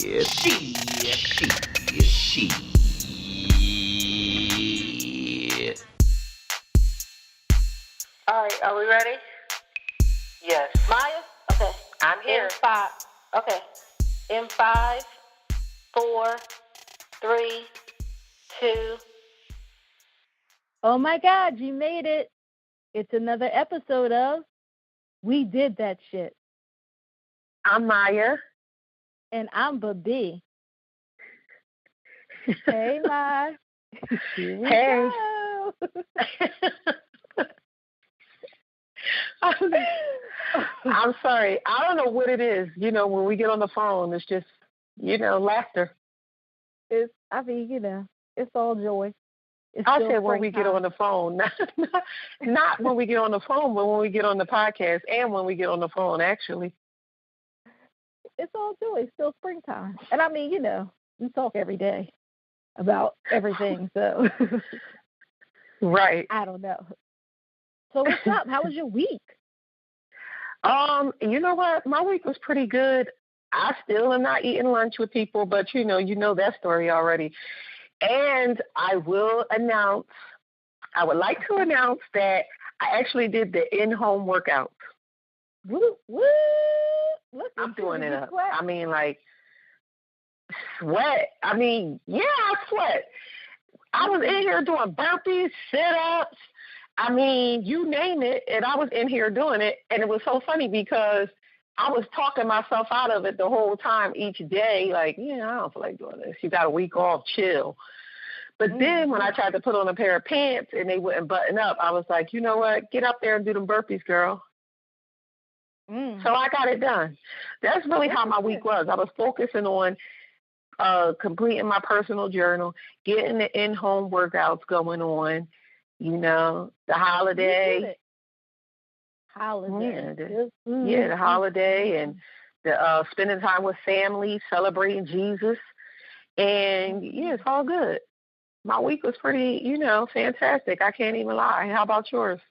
All right, are we ready? Yes. Maya? Okay. I'm here. Okay. In 5, 4, 3, 2. Oh my God, you made it. It's another episode of We Did That Shit. I'm Maya. And I'm Bibbi. Hey, Ma. Here we Hey. go. I'm sorry. I don't know what it is. When we get on the phone, it's just, laughter. It's all joy. I said when we get on the phone, not when we get on the phone, but when we get on the podcast and when we get on the phone, actually. It's all joy. It's still springtime. And I mean, we talk every day about everything, so. Right. I don't know. So what's up? How was your week? You know what? My week was pretty good. I still am not eating lunch with people, but you know that story already. And I would like to announce that I actually did the in-home workout. Woo, woo. Look, I'm doing it up. Sweat. I mean, like, sweat. I mean, yeah, I sweat. I was in here doing burpees, sit-ups. I mean, you name it, and I was in here doing it. And it was so funny because I was talking myself out of it the whole time each day. Like, I don't feel like doing this. You got a week off, chill. But then when I tried to put on a pair of pants and they wouldn't button up, I was like, you know what? Get up there and do them burpees, girl. So I got it done. That's really how my week was. I was focusing on completing my personal journal, getting the in-home workouts going on, the holiday. Holiday. The holiday and the spending time with family, celebrating Jesus. And, it's all good. My week was pretty, fantastic. I can't even lie. How about yours?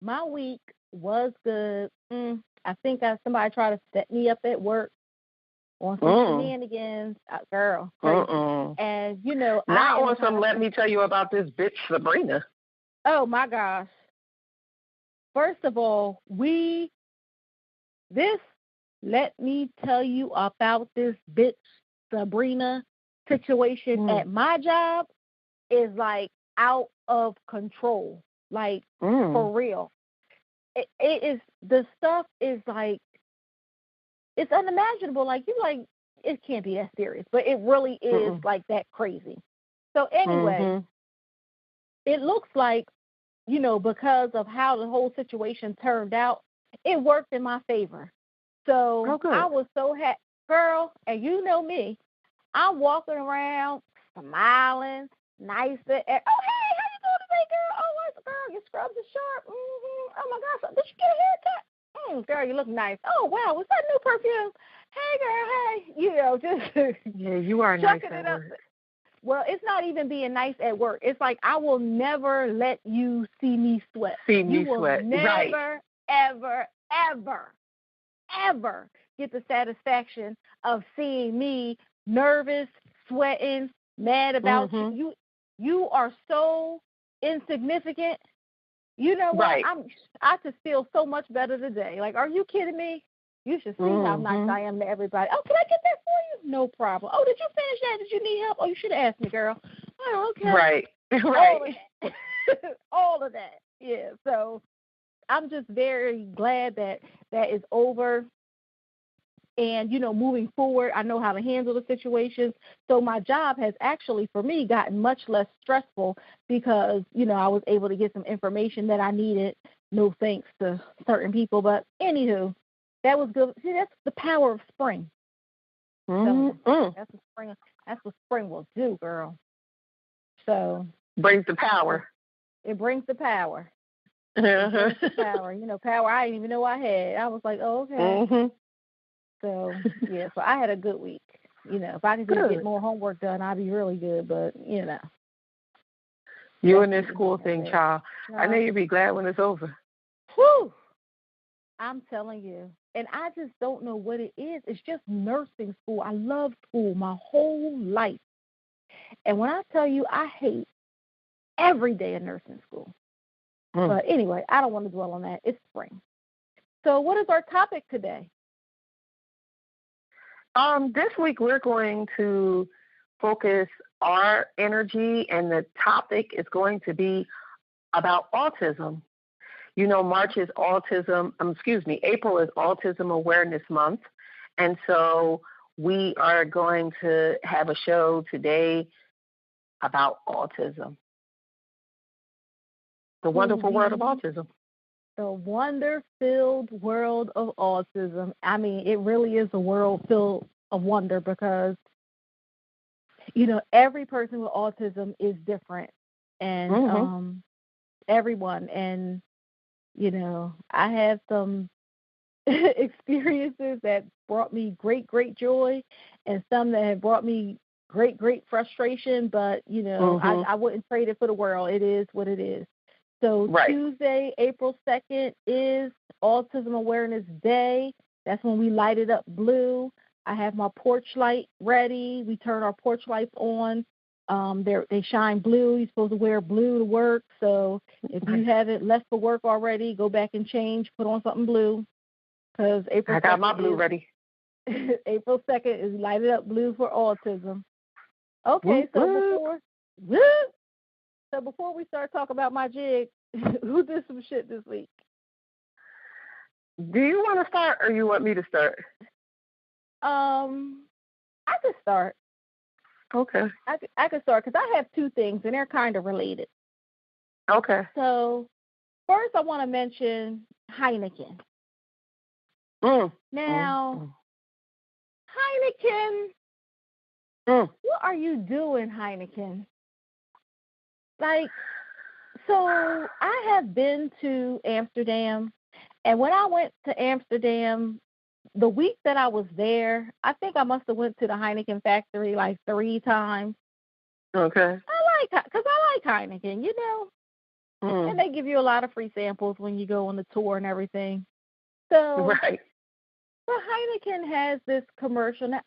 My week was good. I think somebody tried to set me up at work on some shenanigans. Girl, crazy. And, not on some, let me tell you about this bitch, Sabrina. Oh, my gosh. First of all, let me tell you about this bitch, Sabrina situation at my job is like out of control. Like, for real. It is, the stuff is like, it's unimaginable. Like, it can't be that serious, but it really is like that crazy. So anyway, it looks like, because of how the whole situation turned out, it worked in my favor. So I was so happy. Girl, and you know me, I'm walking around smiling, nice. Oh, hey, how you doing today, girl? Oh, what's girl? Your scrubs are sharp. Oh, my gosh. Did you get a haircut? Girl, you look nice. Oh, wow. Was that new perfume? Hey, girl, hey. Just yeah, you are nice chucking at it up. work. Well, it's not even being nice at work. It's like I will never let you see me sweat. You will never, ever, ever, ever get the satisfaction of seeing me nervous, sweating, mad about you. You are so insignificant. You know what? Right. I just feel so much better today. Like, are you kidding me? You should see how nice I am to everybody. Oh, can I get that for you? No problem. Oh, did you finish that? Did you need help? Oh, you should have asked me, girl. Oh, okay. Right. All of that. Yeah. So I'm just very glad that is over. And, moving forward, I know how to handle the situations. So my job has actually, for me, gotten much less stressful because, I was able to get some information that I needed. No thanks to certain people. But anywho, that was good. See, that's the power of spring. So that's what spring will do, girl. So brings the power. It brings the power. It brings the power. Power I didn't even know I had. I was like, oh, okay. So, yeah, so I had a good week. If I could just get more homework done, I'd be really good. But, You and this school thing, child. I know you'll be glad when it's over. Whew. I'm telling you. And I just don't know what it is. It's just nursing school. I love school my whole life. And when I tell you I hate every day of nursing school. But anyway, I don't want to dwell on that. It's spring. So what is our topic today? This week we're going to focus our energy, and the topic is going to be about autism. You know, April is Autism Awareness Month. And so we are going to have a show today about autism. The wonderful world of autism. The wonder-filled world of autism. I mean, it really is a world filled of wonder because, you know, every person with autism is different. And everyone. And, you know, I have some experiences that brought me great, great joy and some that have brought me great, great frustration. But, you know, I wouldn't trade it for the world. It is what it is. So Tuesday, April 2nd is Autism Awareness Day. That's when we light it up blue. I have my porch light ready. We turn our porch lights on. They shine blue. You're supposed to wear blue to work. So if you haven't left for work already, go back and change. Put on something blue. Because April 2nd I got my blue ready. April 2nd is light it up blue for autism. Okay, So before we start talking about my jig, who did some shit this week? Do you want to start or you want me to start? I could start. Okay. I could start because I have two things, and they're kind of related. Okay. So first I want to mention Heineken. Now, Heineken, what are you doing, Heineken? Like, so I have been to Amsterdam, and when I went to Amsterdam, the week that I was there, I think I must have went to the Heineken factory like 3 times. Okay. Because I like Heineken, you know, and they give you a lot of free samples when you go on the tour and everything. So, but Heineken has this commercial. Now,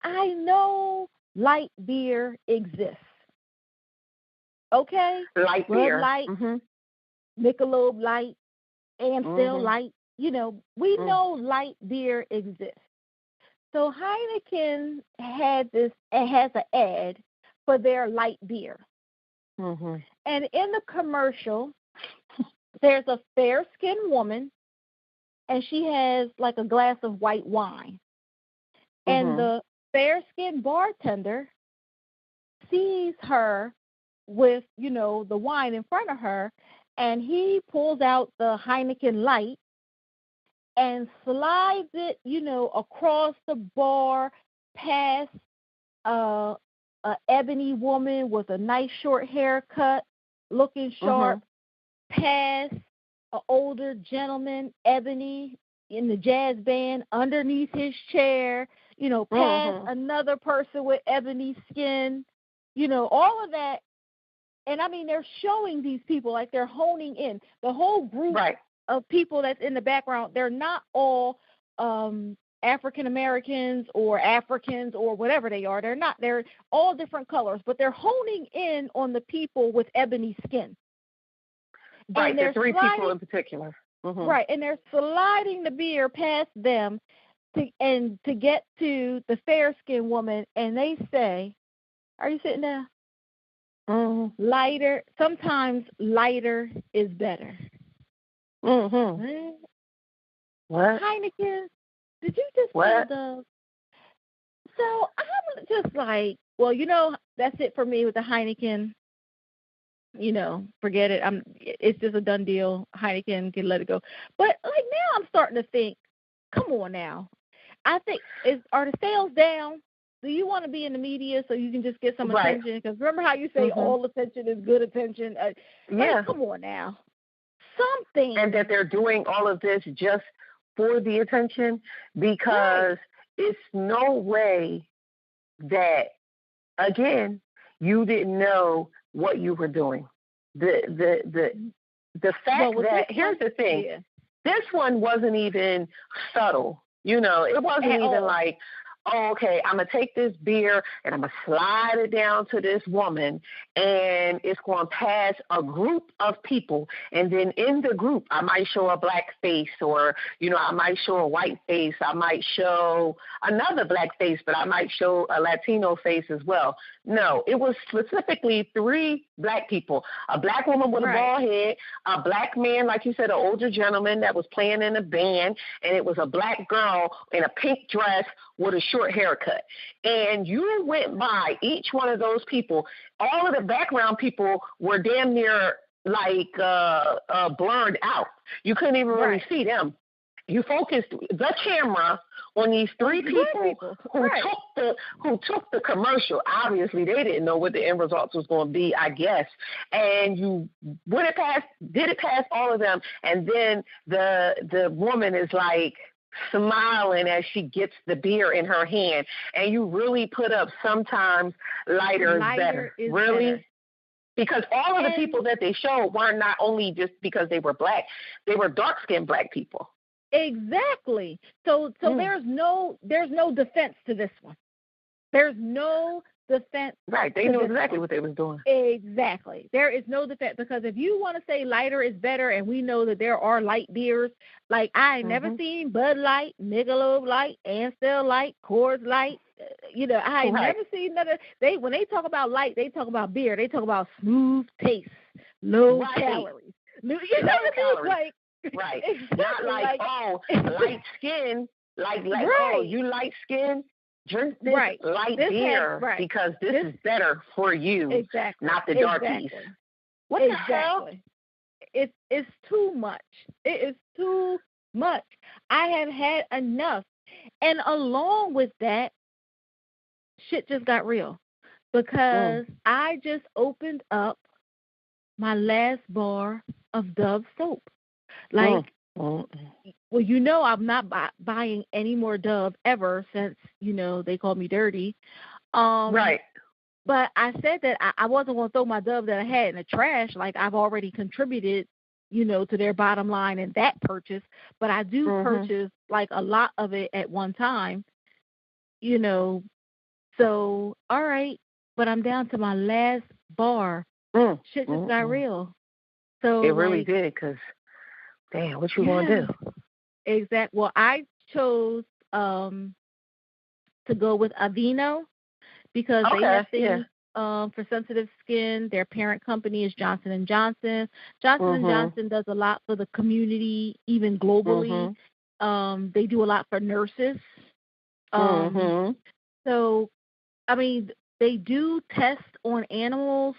I know light beer exists. Okay? Light Bud beer. Light, Michelob Light, Amstel Light. You know, we know light beer exists. So Heineken has an ad for their light beer. And in the commercial, there's a fair-skinned woman, and she has like a glass of white wine. And the fair-skinned bartender sees her with, you know, the wine in front of her, and he pulls out the Heineken Light and slides it, you know, across the bar past a ebony woman with a nice short haircut, looking sharp, past an older gentleman, ebony, in the jazz band, underneath his chair, you know, past another person with ebony skin, you know, all of that. And, I mean, they're showing these people like they're honing in. The whole group of people that's in the background, they're not all African-Americans or Africans or whatever they are. They're not. They're all different colors, but they're honing in on the people with ebony skin. Right, there are 3 people in particular. Right, and they're sliding the beer past them to get to the fair-skinned woman, and they say, are you sitting there? Lighter, sometimes lighter is better. What? Heineken, did you just say the... So I'm just like, well, you know, that's it for me with the Heineken. You know, forget it. It's just a done deal. Heineken can let it go. But like now I'm starting to think, come on now. I think, are the sales down? Do you want to be in the media so you can just get some attention? Because remember how you say all attention is good attention? Like, come on now. Something. And that they're doing all of this just for the attention, because it's no way that, again, you didn't know what you were doing. The fact that, here's the thing. this one wasn't even subtle. You know, it wasn't even like, oh, okay, I'm going to take this beer and I'm going to slide it down to this woman, and it's going to pass a group of people. And then in the group, I might show a black face, or, you know, I might show a white face. I might show another black face, but I might show a Latino face as well. No, it was specifically 3 black people, a black woman with a bald head, a black man, like you said, an older gentleman that was playing in a band, and it was a black girl in a pink dress with a short haircut. And you went by each one of those people. All of the background people were damn near like blurred out. You couldn't even really see them. You focused the camera on these 3 people who took the commercial. Obviously, they didn't know what the end results was going to be, I guess. And you did it past all of them. And then the woman is like smiling as she gets the beer in her hand. And you really put up sometimes lighter is better. Really? Better. Because all of the people that they showed weren't not only just because they were black, they were dark-skinned black people. Exactly. So there's no defense to this one. There's no defense. Right. They knew exactly what they was doing. Exactly. There is no defense, because if you want to say lighter is better, and we know that there are light beers, like I ain't never seen Bud Light, Michelob Light, Amstel Light, Coors Light. You know, I ain't never seen none of when they talk about light, they talk about beer. They talk about smooth taste, low calories. You know what I mean? Like, right. Exactly. Not like, oh, light skin, like oh, you light skin, drink this light beer because this is better for you, not the darkies. What the hell? It's too much. It is too much. I have had enough. And along with that, shit just got real, because I just opened up my last bar of Dove soap. Like, well, you know, I'm not buying any more Dove ever since, you know, they called me dirty. Right. But I said that I wasn't going to throw my Dove that I had in the trash. Like, I've already contributed, you know, to their bottom line in that purchase. But I do purchase, like, a lot of it at one time, you know. So, all right. But I'm down to my last bar. Shit just got real. So it really did, because, damn, what you want to do? Exactly. Well, I chose to go with Aveeno, because they have things for sensitive skin. Their parent company is Johnson & Johnson. Johnson & Johnson does a lot for the community, even globally. They do a lot for nurses. So, I mean, they do tests on animals.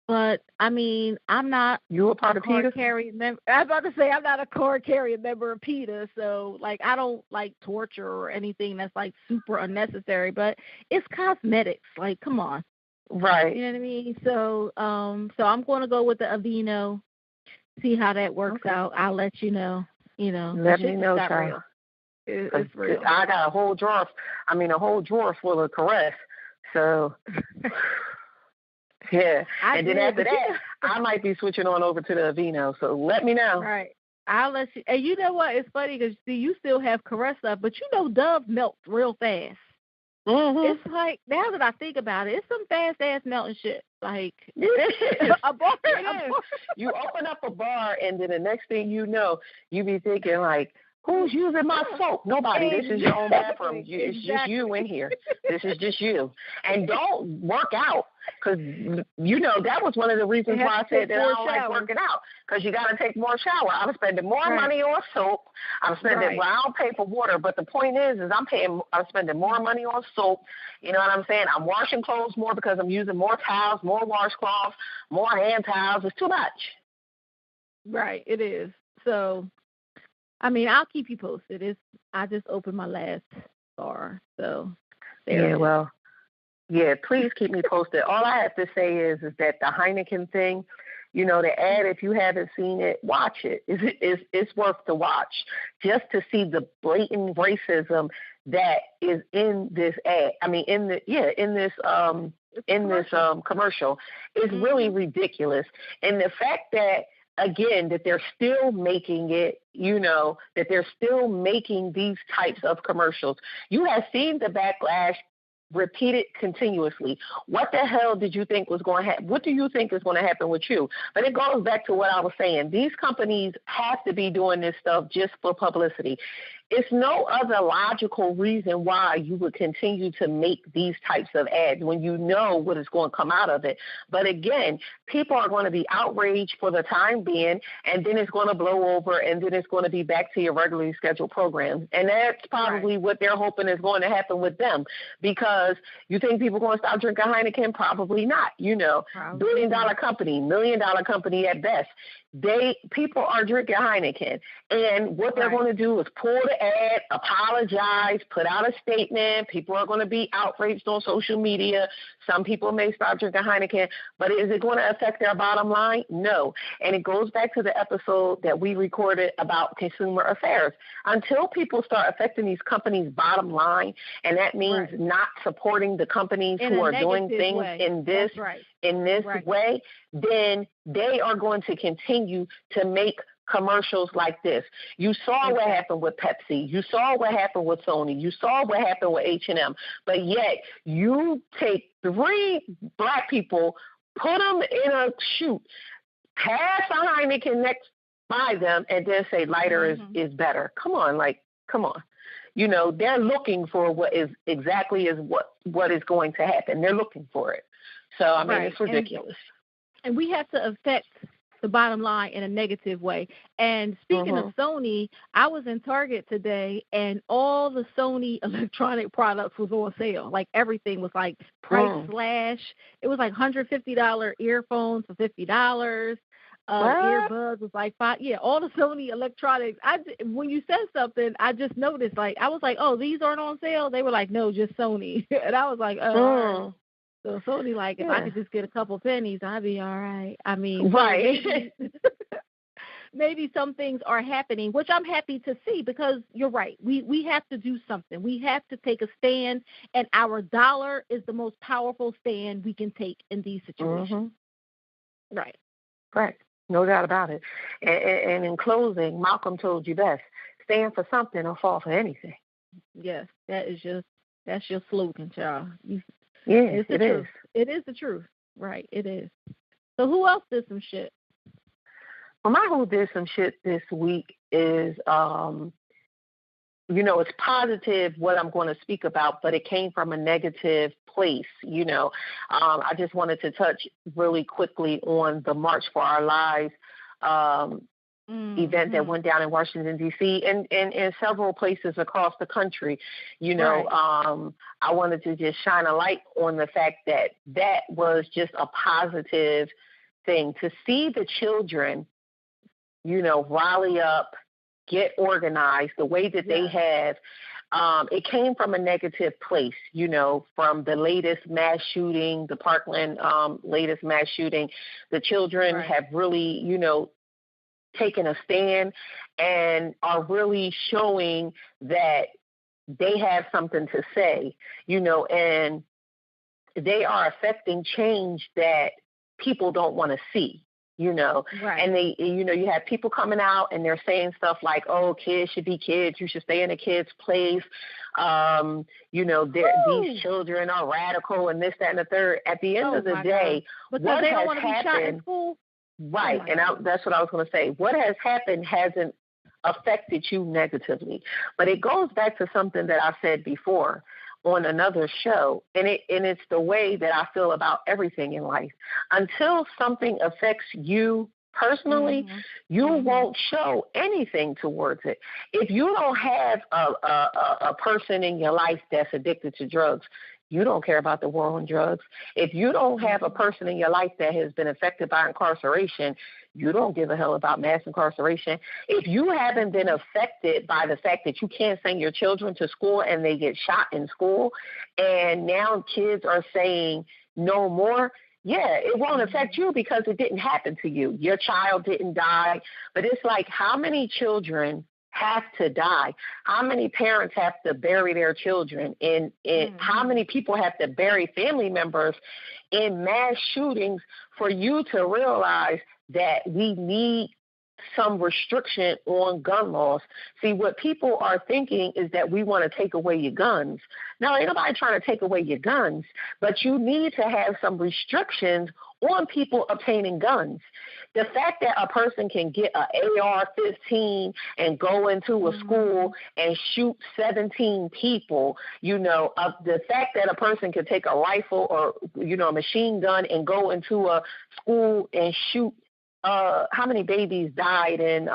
But, I mean, I'm not a part of PETA? member. I'm about to say I'm not a card-carrying member of PETA, so, like, I don't like torture or anything that's, like, super unnecessary. But it's cosmetics. Like, come on. Right. You know what I mean? So I'm going to go with the Aveeno, see how that works out. I'll let you know. You know, let me know, child. It's real. I got a whole drawer full of Caress. So... Yeah, and then after that, I might be switching on over to the Aveeno, so let me know. Right. I'll let you. And you know what? It's funny because, see, you still have Caress up, but you know Dove melts real fast. It's like, now that I think about it, it's some fast-ass melting shit. Like, a bar. You open up a bar, and then the next thing you know, you be thinking, like, who's using my soap? Nobody. This is your own bathroom. It's just you in here. This is just you. And don't work out, because, you know, that was one of the reasons why I said that I don't like working out, because you got to take more shower. I'm spending more money on soap. I'm spending, well, I don't pay for water, but the point is I'm spending more money on soap. You know what I'm saying? I'm washing clothes more because I'm using more towels, more washcloths, more hand towels. It's too much. Right, it is. So, I mean, I'll keep you posted. I just opened my last bar, so there. Yeah, please keep me posted. All I have to say is that the Heineken thing, you know, the ad, if you haven't seen it, watch it. It's worth the watch, just to see the blatant racism that is in this ad. I mean, in this commercial. It's really ridiculous. And the fact that again, that they're still making it, that they're still making these types of commercials. You have seen the backlash repeated continuously. What the hell did you think was going to happen? What do you think is going to happen with you? But it goes back to what I was saying. These companies have to be doing this stuff just for publicity. It's no other logical reason why you would continue to make these types of ads when you know what is going to come out of it. But again, people are going to be outraged for the time being, and then it's going to blow over, and then it's going to be back to your regularly scheduled programs. And that's probably what they're hoping is going to happen with them, because you think people are going to stop drinking Heineken? Probably not. Billion-dollar company, $1 million company at best. People are drinking Heineken, and what they're going to do is pull the ad, apologize, put out a statement. People are going to be outraged on social media. Some people may stop drinking Heineken, but is it going to affect their bottom line? No. And it goes back to the episode that we recorded about consumer affairs. Until people start affecting these companies' bottom line, and that means not supporting the companies who are doing things in this way, then they are going to continue to make commercials like this. You saw what happened with Pepsi. You saw what happened with Sony. You saw what happened with H&M. But yet you take 3 black people, put them in a chute, pass a Heineken next by them, and then say lighter is better. Come on. They're looking for what is going to happen. They're looking for it. So, I mean, it's ridiculous. And we have to affect the bottom line in a negative way. And speaking of Sony, I was in Target today, and all the Sony electronic products was on sale. Like, everything was like price slash. It was like $150 earphones for $50. Earbuds was like $5. Yeah, all the Sony electronics. When you said something, I just noticed. Like, I was like, oh, these aren't on sale? They were like, no, just Sony. And I was like, oh. So Sony, like, if I could just get a couple pennies, I'd be all right. I mean, maybe some things are happening, which I'm happy to see, because you're right. We have to do something. We have to take a stand, and our dollar is the most powerful stand we can take in these situations. Right. No doubt about it. And in closing, Malcolm told you best: stand for something or fall for anything. Yes, that's your slogan, child. Yes, it is. It is the truth. Right, it is. So who else did some shit? Well, my who did some shit this week is, it's positive what I'm going to speak about, but it came from a negative place. I just wanted to touch really quickly on the March for Our Lives event that went down in Washington, D.C. and in several places across the country. I wanted to just shine a light on the fact that was just a positive thing to see the children, rally up, get organized the way that they have. It came from a negative place, from the latest mass shooting, the Parkland latest mass shooting. The children have really, taken a stand and are really showing that they have something to say, and they are affecting change that people don't want to see. And they, you have people coming out and they're saying stuff like, oh, kids should be kids. You should stay in a kid's place. These children are radical and this, that, and the third. At the end of the day, because they don't want to be shot in school. Right. And that's what I was going to say. What has happened hasn't affected you negatively, but it goes back to something that I said before on another show, and it's the way that I feel about everything in life. Until something affects you personally, you won't show anything towards it. If you don't have a person in your life that's addicted to drugs, you don't care about the war on drugs. If you don't have a person in your life that has been affected by incarceration, you don't give a hell about mass incarceration. If you haven't been affected by the fact that you can't send your children to school and they get shot in school, and now kids are saying no more, it won't affect you because it didn't happen to you. Your child didn't die. But it's like, how many children have to die? How many parents have to bury their children? How many people have to bury family members in mass shootings for you to realize that we need some restriction on gun laws? See, what people are thinking is that we want to take away your guns. No, ain't nobody trying to take away your guns, but you need to have some restrictions on people obtaining guns. The fact that a person can get an AR-15 and go into a school and shoot 17 people, the fact that a person can take a rifle or, a machine gun and go into a school and shoot, how many babies died in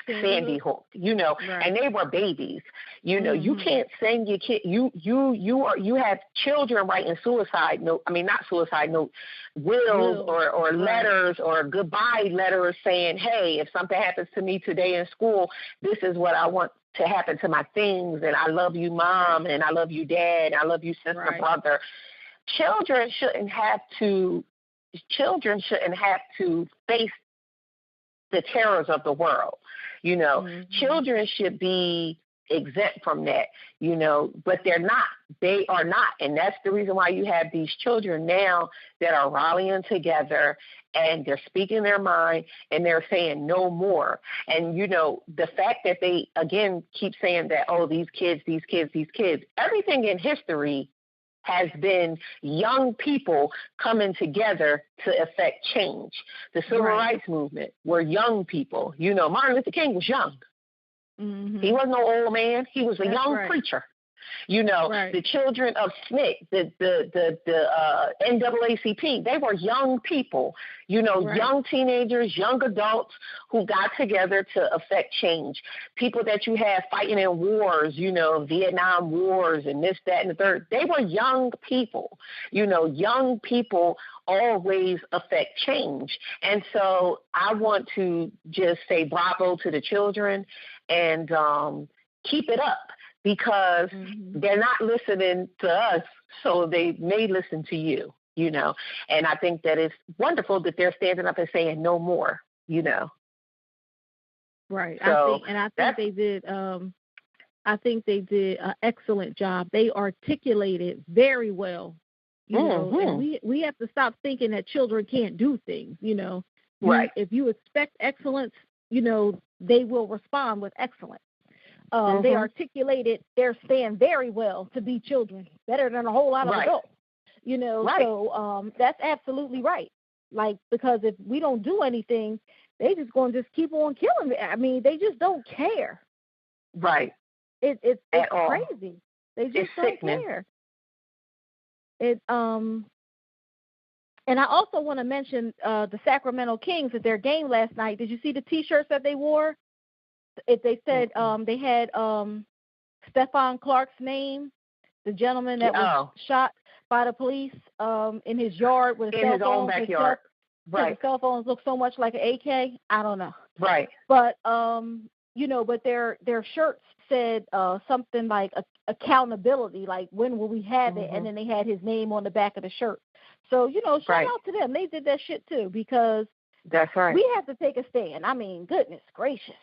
Sandy Hook, right. and they were babies. You can't send your kid. You have children writing suicide note. I mean, not suicide note, wills or letters or goodbye letters saying, "Hey, if something happens to me today in school, this is what I want to happen to my things, and I love you, mom, and I love you, dad, and I love you, sister, brother." Children shouldn't have to face the terrors of the world. Children should be exempt from that, but they're not. They are not. And that's the reason why you have these children now that are rallying together and they're speaking their mind and they're saying no more. And, the fact that they, again, keep saying that, oh, these kids, everything in history has been young people coming together to effect change. The Civil Rights Movement were young people. Martin Luther King was young. He wasn't no old man. He was a young preacher. The children of SNCC, the NAACP, they were young people, young teenagers, young adults who got together to affect change. People that you have fighting in wars, Vietnam Wars and this, that, and the third, they were young people. Young people always affect change. And so I want to just say bravo to the children and keep it up. Because they're not listening to us, so they may listen to you, And I think that it's wonderful that they're standing up and saying no more, Right. So I think they did. I think they did an excellent job. They articulated very well, And we have to stop thinking that children can't do things, Right. If you expect excellence, they will respond with excellence. They articulated their stand very well to be children, better than a whole lot of adults, So that's absolutely right. Like, because if we don't do anything, they just going to just keep on killing me. I mean, they just don't care. Right. It's all. crazy. They just don't care. And I also want to mention the Sacramento Kings at their game last night. Did you see the T-shirts that they wore? If they said they had Stephon Clark's name, the gentleman that was shot by the police in his yard with a cell phone. In his own backyard. His cell phones look so much like an AK. I don't know. Right. But but their shirts said something like accountability, like when will we have it? And then they had his name on the back of the shirt. So shout out to them. They did that shit too, because that's right. We have to take a stand. I mean, goodness gracious.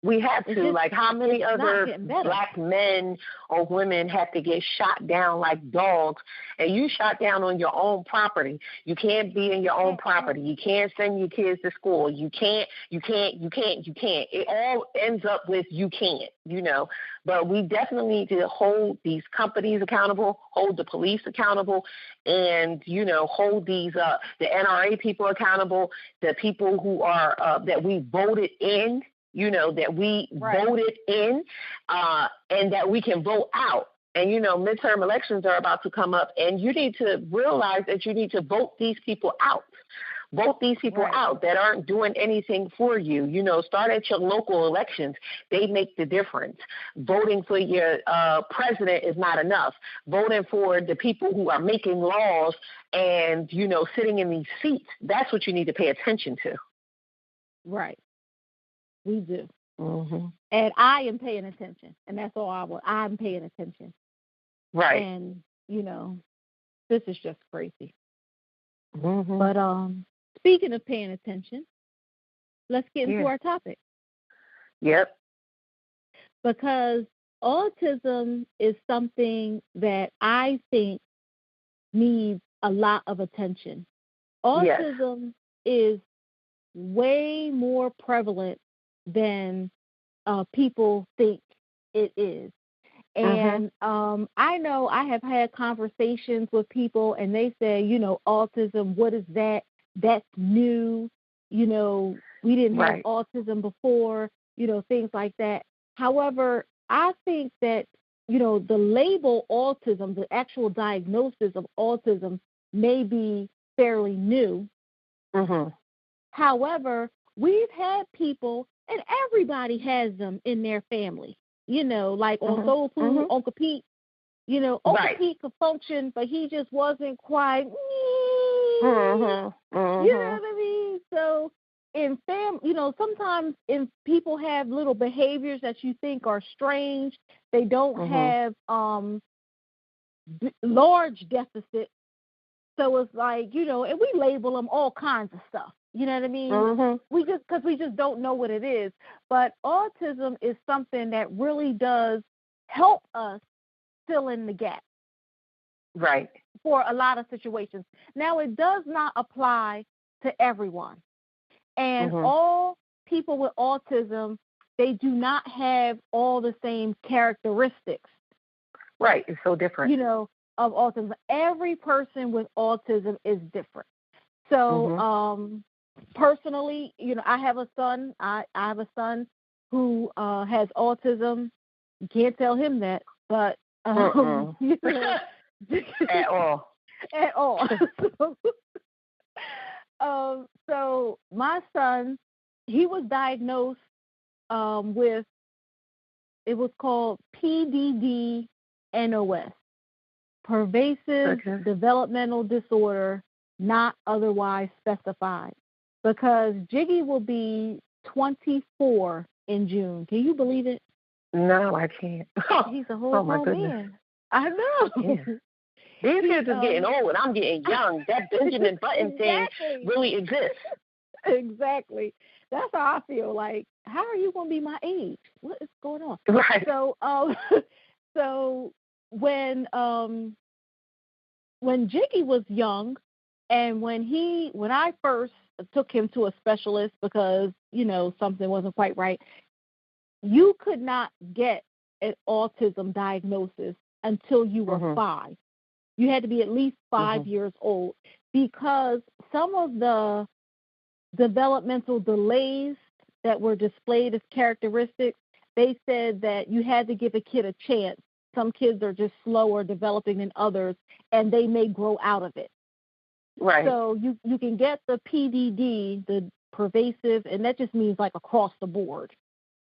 We have to. Like, how many other black men or women have to get shot down like dogs? And you shot down on your own property. You can't be in your own property. You can't send your kids to school. You can't. It all ends up with you can't, But we definitely need to hold these companies accountable, hold the police accountable, and, hold these the NRA people accountable, the people who are that we voted in. That we voted in and that we can vote out. And, midterm elections are about to come up, and you need to realize that you need to vote these people out. Vote these people out that aren't doing anything for you. Start at your local elections. They make the difference. Voting for your president is not enough. Voting for the people who are making laws and, sitting in these seats, that's what you need to pay attention to. Right. We do. And I am paying attention. And that's all I'm paying attention. Right. And, this is just crazy. But speaking of paying attention, let's get into our topic. Yep. because autism is something that I think needs a lot of attention. Autism is way more prevalent than people think it is. And I know I have had conversations with people, and they say, autism, what is that? That's new. We didn't have autism before, things like that. However, I think that, the label autism, the actual diagnosis of autism may be fairly new. However, we've had people, and everybody has them in their family. Like on Soul Food, Uncle Pete. Uncle Pete could function, but he just wasn't quite. You know what I mean? So sometimes if people have little behaviors that you think are strange, they don't have large deficits. So it's like, and we label them all kinds of stuff. You know what I mean? Because we just don't know what it is. But autism is something that really does help us fill in the gap. Right. For a lot of situations. Now, it does not apply to everyone. And all people with autism, they do not have all the same characteristics. Right. It's so different. Of autism. Every person with autism is different. So, personally, I have a son. I have a son who has autism. Can't tell him that, but at all. At all. So my son, he was diagnosed with, it was called PDD-NOS, pervasive developmental disorder not otherwise specified, because Jiggy will be 24 in June. Can you believe it? No, I can't. He's a whole grown man. I know. Yeah. These kids are getting old, and I'm getting young. That Benjamin Button thing really exists. Exactly. That's how I feel. Like, how are you going to be my age? What is going on? Right. So, so when Jiggy was young, and when I first took him to a specialist because something wasn't quite right, you could not get an autism diagnosis until you were 5. You had to be at least 5 years old, because some of the developmental delays that were displayed as characteristics, they said that you had to give a kid a chance. Some kids are just slower developing than others, and they may grow out of it. Right. So you can get the PDD, the pervasive, and that just means like across the board.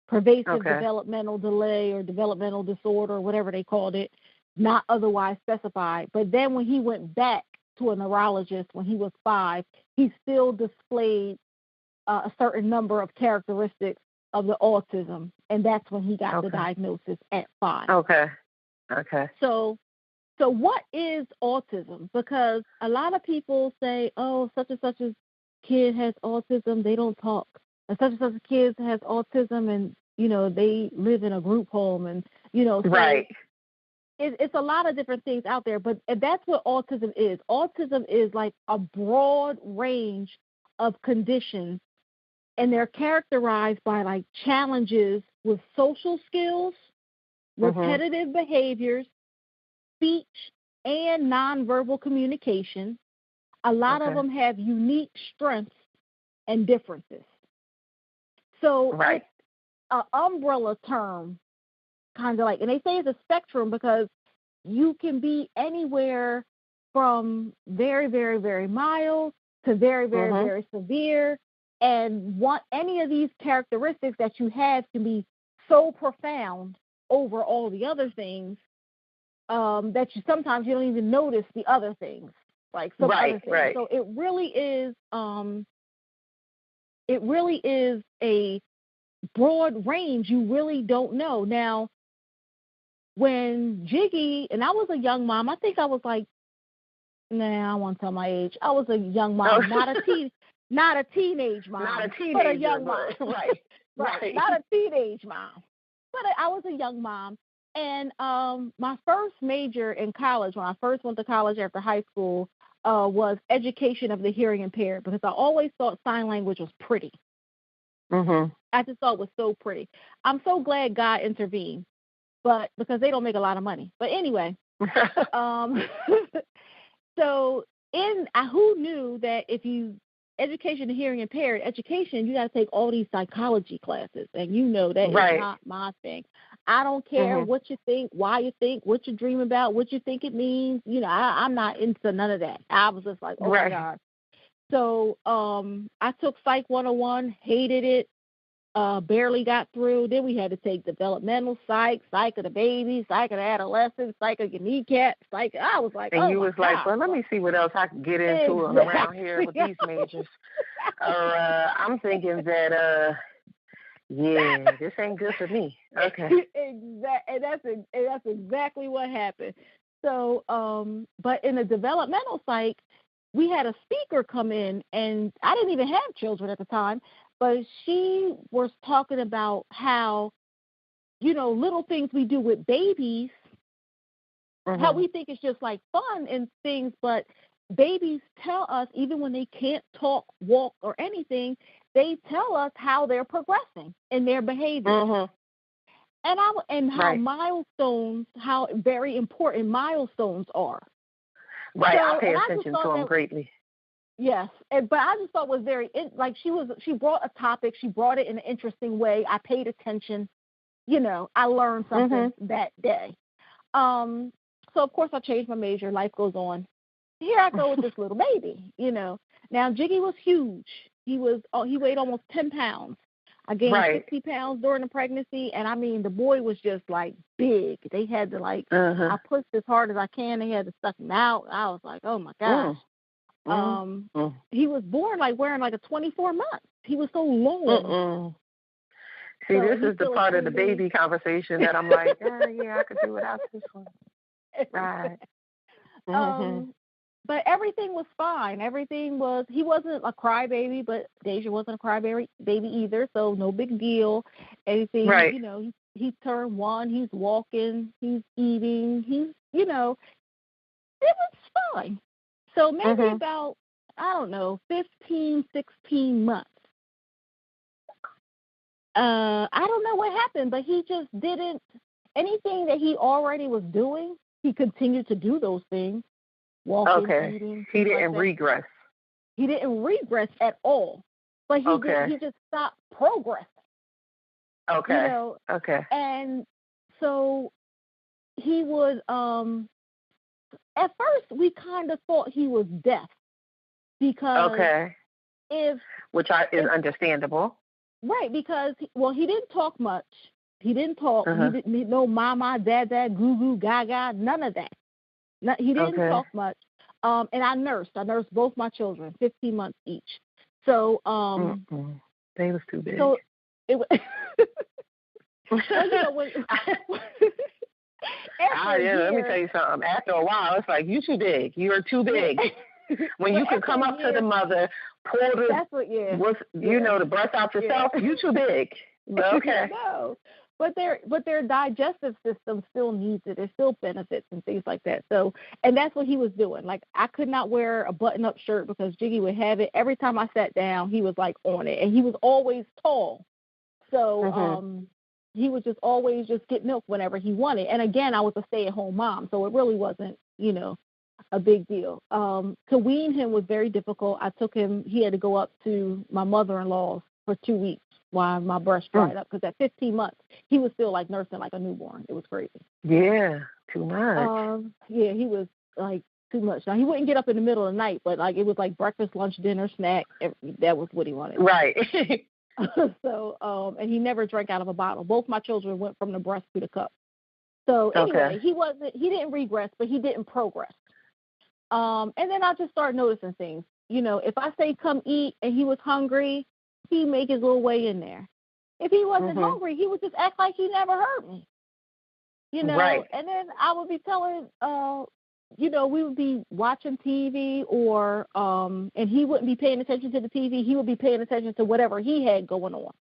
Pervasive developmental delay or developmental disorder, whatever they called it, not otherwise specified. But then when he went back to a neurologist when he was 5, he still displayed a certain number of characteristics of the autism, and that's when he got the diagnosis at 5. Okay. So what is autism? Because a lot of people say, oh, such and such a kid has autism, they don't talk. And such a kid has autism, and, they live in a group home, and, so right. It's a lot of different things out there, but that's what autism is. Autism is like a broad range of conditions, and they're characterized by like challenges with social skills, repetitive behaviors, speech, and nonverbal communication. A lot of them have unique strengths and differences. So it's an umbrella term, kind of like, and they say it's a spectrum because you can be anywhere from very, very, very mild to very, very, very severe. And any of these characteristics that you have can be so profound over all the other things that sometimes you don't even notice the other things, like some other things. Right. So it really is a broad range. You really don't know. Now, when Jiggy, and I was a young mom, I think I was like, I don't want to tell my age. I was a young mom, not a teenage mom, not a teenager, but a young mom. Right. Not a teenage mom. but I was a young mom. And my first major in college, when I first went to college after high school, was education of the hearing impaired, because I always thought sign language was pretty. I just thought it was so pretty. I'm so glad God intervened, but because they don't make a lot of money. But anyway, so who knew that if you education of hearing impaired education, you got to take all these psychology classes, and you know that is not my thing. I don't care what you think, why you think, what you dream about, what you think it means. You know, I'm not into none of that. I was just like, oh my God. So I took Psych 101, hated it, barely got through. Then we had to take developmental psych of the baby, psych of the adolescent, psych of your kneecap, psych. I was like, and you was like, well, let me see what else I can get into around here with these majors. I'm thinking that, yeah, this ain't good for me. Okay. And that's exactly what happened. So, but in the developmental psych, we had a speaker come in, and I didn't even have children at the time, but she was talking about how, you know, little things we do with babies, how we think it's just like fun and things, but babies tell us, even when they can't talk, walk, or anything, they tell us how they're progressing in their behavior. And how milestones, how very important milestones are. Right, so, I pay attention to them greatly. Yes, but I just thought it was very, she brought a topic, she brought it in an interesting way. I paid attention, you know, I learned something that day. So of course I changed my major, life goes on. Here I go with this little baby, you know. Now Jiggy was huge. He weighed almost 10 pounds. I gained 60 pounds during the pregnancy, and I mean, the boy was just like big. They had to I pushed as hard as I can. They had to suck him out. I was like, oh my gosh. He was born wearing a 24 months. He was so long. See, this is the part of the baby conversation that I'm like, yeah, I could do without this one. Right. But everything was fine. He wasn't a crybaby, but Deja wasn't a crybaby either, so no big deal. Anything, you know, he turned 1, he's walking, he's eating, you know, it was fine. So maybe about, I don't know, 15, 16 months. I don't know what happened, but he just didn't, anything that he already was doing, he continued to do those things. Walking, eating. He didn't regress. He didn't regress at all, but he just stopped progressing. Okay. You know? Okay. And so he was. At first, we kind of thought he was deaf because which is understandable. Right, because he didn't talk much. He didn't talk. He didn't know mama, dada, goo goo, gaga, none of that. He didn't talk much. And I nursed both my children, 15 months each. So they was too big. So it was. So, you know, let me tell you something. After a while, it's like, you too big. You're too big. When you can come up to the mother, pull the breast out yourself, you too big. Okay. No. But their digestive system still needs it. There's still benefits and things like that. So, and that's what he was doing. Like, I could not wear a button-up shirt because Jiggy would have it. Every time I sat down, he was on it, and he was always tall. So, he would just always just get milk whenever he wanted. And again, I was a stay-at-home mom, so it really wasn't, you know, a big deal. To wean him was very difficult. I took him. He had to go up to my mother-in-law's for 2 weeks. While my breast dried up, because at 15 months, he was still nursing like a newborn. It was crazy. Yeah, too much. Yeah, he was too much. Now, he wouldn't get up in the middle of the night, but it was breakfast, lunch, dinner, snack. That was what he wanted. Right. So, and he never drank out of a bottle. Both my children went from the breast to the cup. So anyway, he didn't regress, but he didn't progress. And then I just started noticing things. You know, if I say come eat and he was hungry, he'd make his little way in there. If he wasn't hungry, he would just act like he never heard me. You know, and then I would be telling, you know, we would be watching TV or, and he wouldn't be paying attention to the TV. He would be paying attention to whatever he had going on.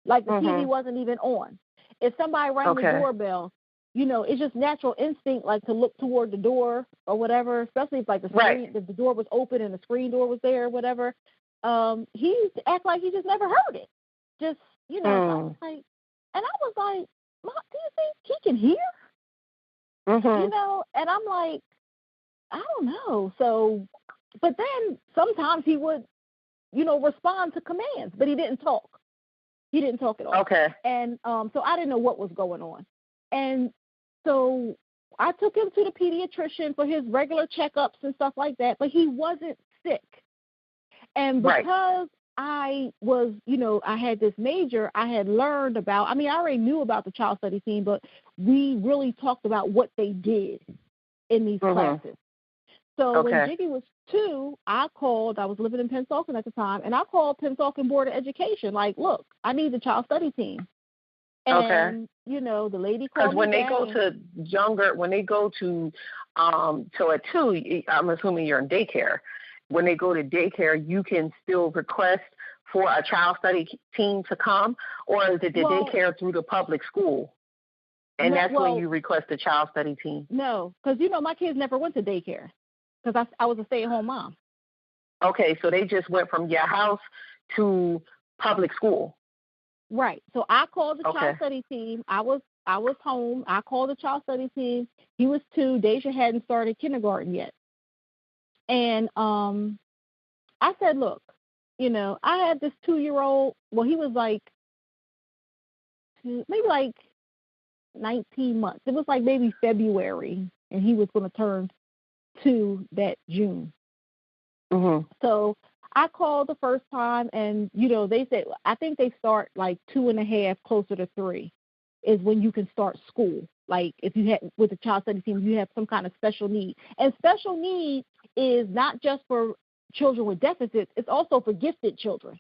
Like the TV wasn't even on. If somebody rang the Okay. doorbell, you know, it's just natural instinct, like to look toward the door or whatever, especially if like the screen, if the door was open and the screen door was there or whatever. He used to act like he just never heard it. Just, you know, so I was like, and I was like, Mom, do you think he can hear? You know, and I'm like, I don't know. So, but then sometimes he would, you know, respond to commands, but he didn't talk. He didn't talk at all. Okay. And so I didn't know what was going on. And so I took him to the pediatrician for his regular checkups and stuff like that, but he wasn't sick. And because I was, you know, I had this major, I had learned about, I mean, I already knew about the child study team, but we really talked about what they did in these classes. So when Jiggy was 2, I called, I was living in Pennsauken at the time, and I called Pennsauken Board of Education, like, look, I need the child study team. And, you know, the lady called me. Because when they go to younger, when they go to, so at 2, I'm assuming you're in daycare. When they go to daycare, you can still request for a child study team to come, or is it the daycare through the public school? And that's when you request the child study team? No, because, you know, my kids never went to daycare because I was a stay-at-home mom. Okay, so they just went from your house to public school. Right. So I called the child study team. I was home. I called the child study team. He was 2. Deja hadn't started kindergarten yet. And I said, look, you know, I had this 2-year-old. Well, he was like maybe like 19 months. It was like maybe February, and he was going to turn 2 that June. So I called the first time, and, you know, they said, I think they start like 2.5, closer to 3 is when you can start school. Like if you had, with the child study team, you have some kind of special need. And special need is not just for children with deficits, it's also for gifted children.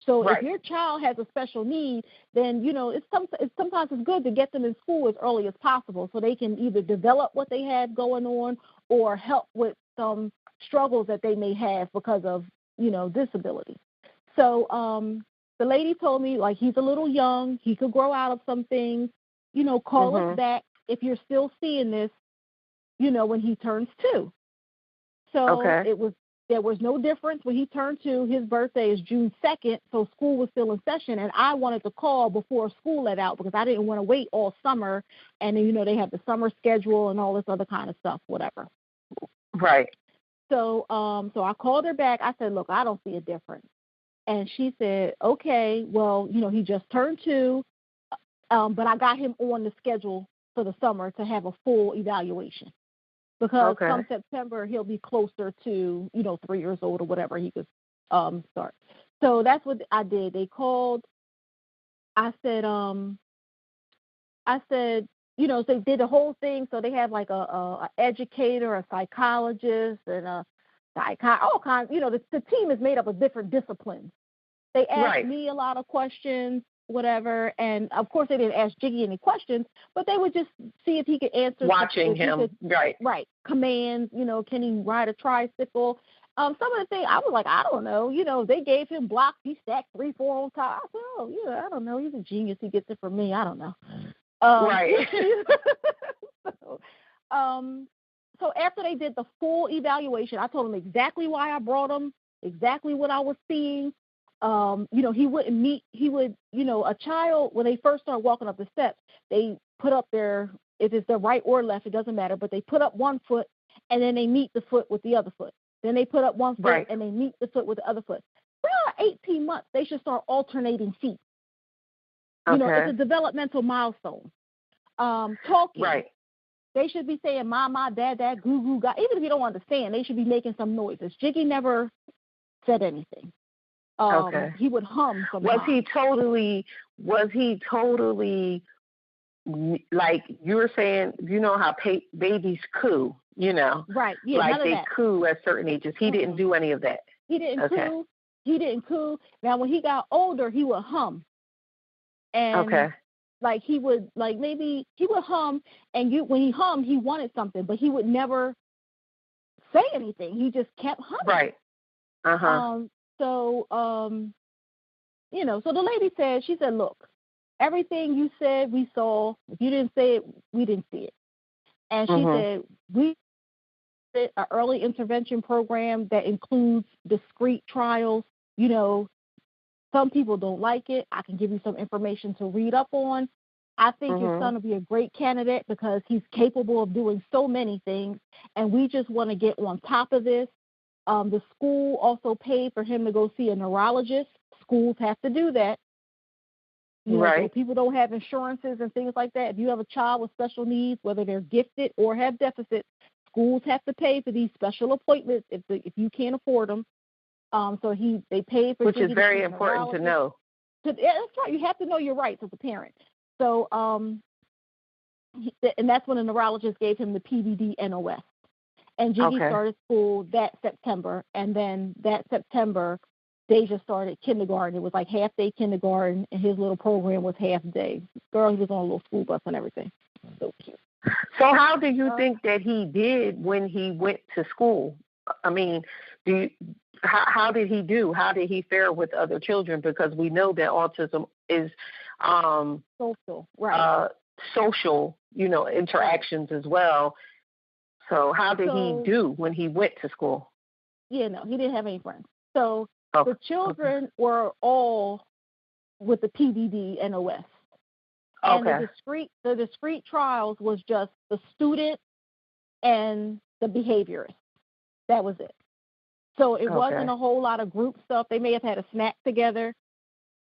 So if your child has a special need, then, you know, sometimes it's good to get them in school as early as possible so they can either develop what they have going on or help with some struggles that they may have because of, you know, disability. So the lady told me, like, he's a little young. He could grow out of some things. You know, call us back if you're still seeing this, you know, when he turns 2. So there was no difference when he turned 2. His birthday is June 2nd, so school was still in session, and I wanted to call before school let out because I didn't want to wait all summer, and then, you know, they have the summer schedule and all this other kind of stuff, whatever. Right. So so I called her back. I said, look, I don't see a difference. And she said, okay, well, you know, he just turned 2, but I got him on the schedule for the summer to have a full evaluation. Because come September, he'll be closer to, you know, 3 years old or whatever he could start. So that's what I did. They called. I said, you know, so they did the whole thing. So they have like a educator, a psychologist, and a all kinds. You know, the team is made up of different disciplines. They asked me a lot of questions, whatever, and of course they didn't ask Jiggy any questions, but they would just see if he could answer. Watching him, right. Commands, you know, can he ride a tricycle? Some of the things I was like, I don't know. You know, they gave him blocks. He stacked 3, 4 on top. I said, oh, yeah, I don't know. He's a genius. He gets it from me. I don't know. So after they did the full evaluation, I told him exactly why I brought him, exactly what I was seeing. You know, he would, you know, a child, when they first start walking up the steps, they put up if it's the right or left, it doesn't matter, but they put up one foot and then they meet the foot with the other foot. Then they put up one foot and they meet the foot with the other foot. Around 18 months, they should start alternating feet. You know, it's a developmental milestone. Talking. They should be saying mama, dad, goo, goo, ga. Even if you don't understand, they should be making some noises. Jiggy never said anything. He would hum somehow. Was he totally, like you were saying, you know how babies coo, you know? Right, yeah, like none of they that. coo at certain ages. He didn't do any of that. He didn't coo. He didn't coo. Now, when he got older, he would hum. And like he would, like maybe he would hum, and when he hummed, he wanted something, but he would never say anything. He just kept humming. So, you know, so the lady said, she said, look, everything you said, we saw. If you didn't say it, we didn't see it. And she said, we did an early intervention program that includes discrete trials. You know, some people don't like it. I can give you some information to read up on. I think your son will be a great candidate because he's capable of doing so many things, and we just want to get on top of this. The school also paid for him to go see a neurologist. Schools have to do that. You know, so people don't have insurances and things like that. If you have a child with special needs, whether they're gifted or have deficits, schools have to pay for these special appointments if you can't afford them. So they paid for, which is very important to know. Yeah, that's right. You have to know your rights as a parent. So, and that's when the neurologist gave him the PVD NOS. And Jiggy started school that September, and then that September, they just started kindergarten. It was like half-day kindergarten, and his little program was half-day. Girl, he was on a little school bus and everything. So cute. So how do you think that he did when he went to school? I mean, how did he do? How did he fare with other children? Because we know that autism is social, right? Social, interactions as well. So how did he do when he went to school? Yeah, no, he didn't have any friends. So the children were all with the PVD NOS. And the discrete trials was just the student and the behaviorist. That was it. So it wasn't a whole lot of group stuff. They may have had a snack together,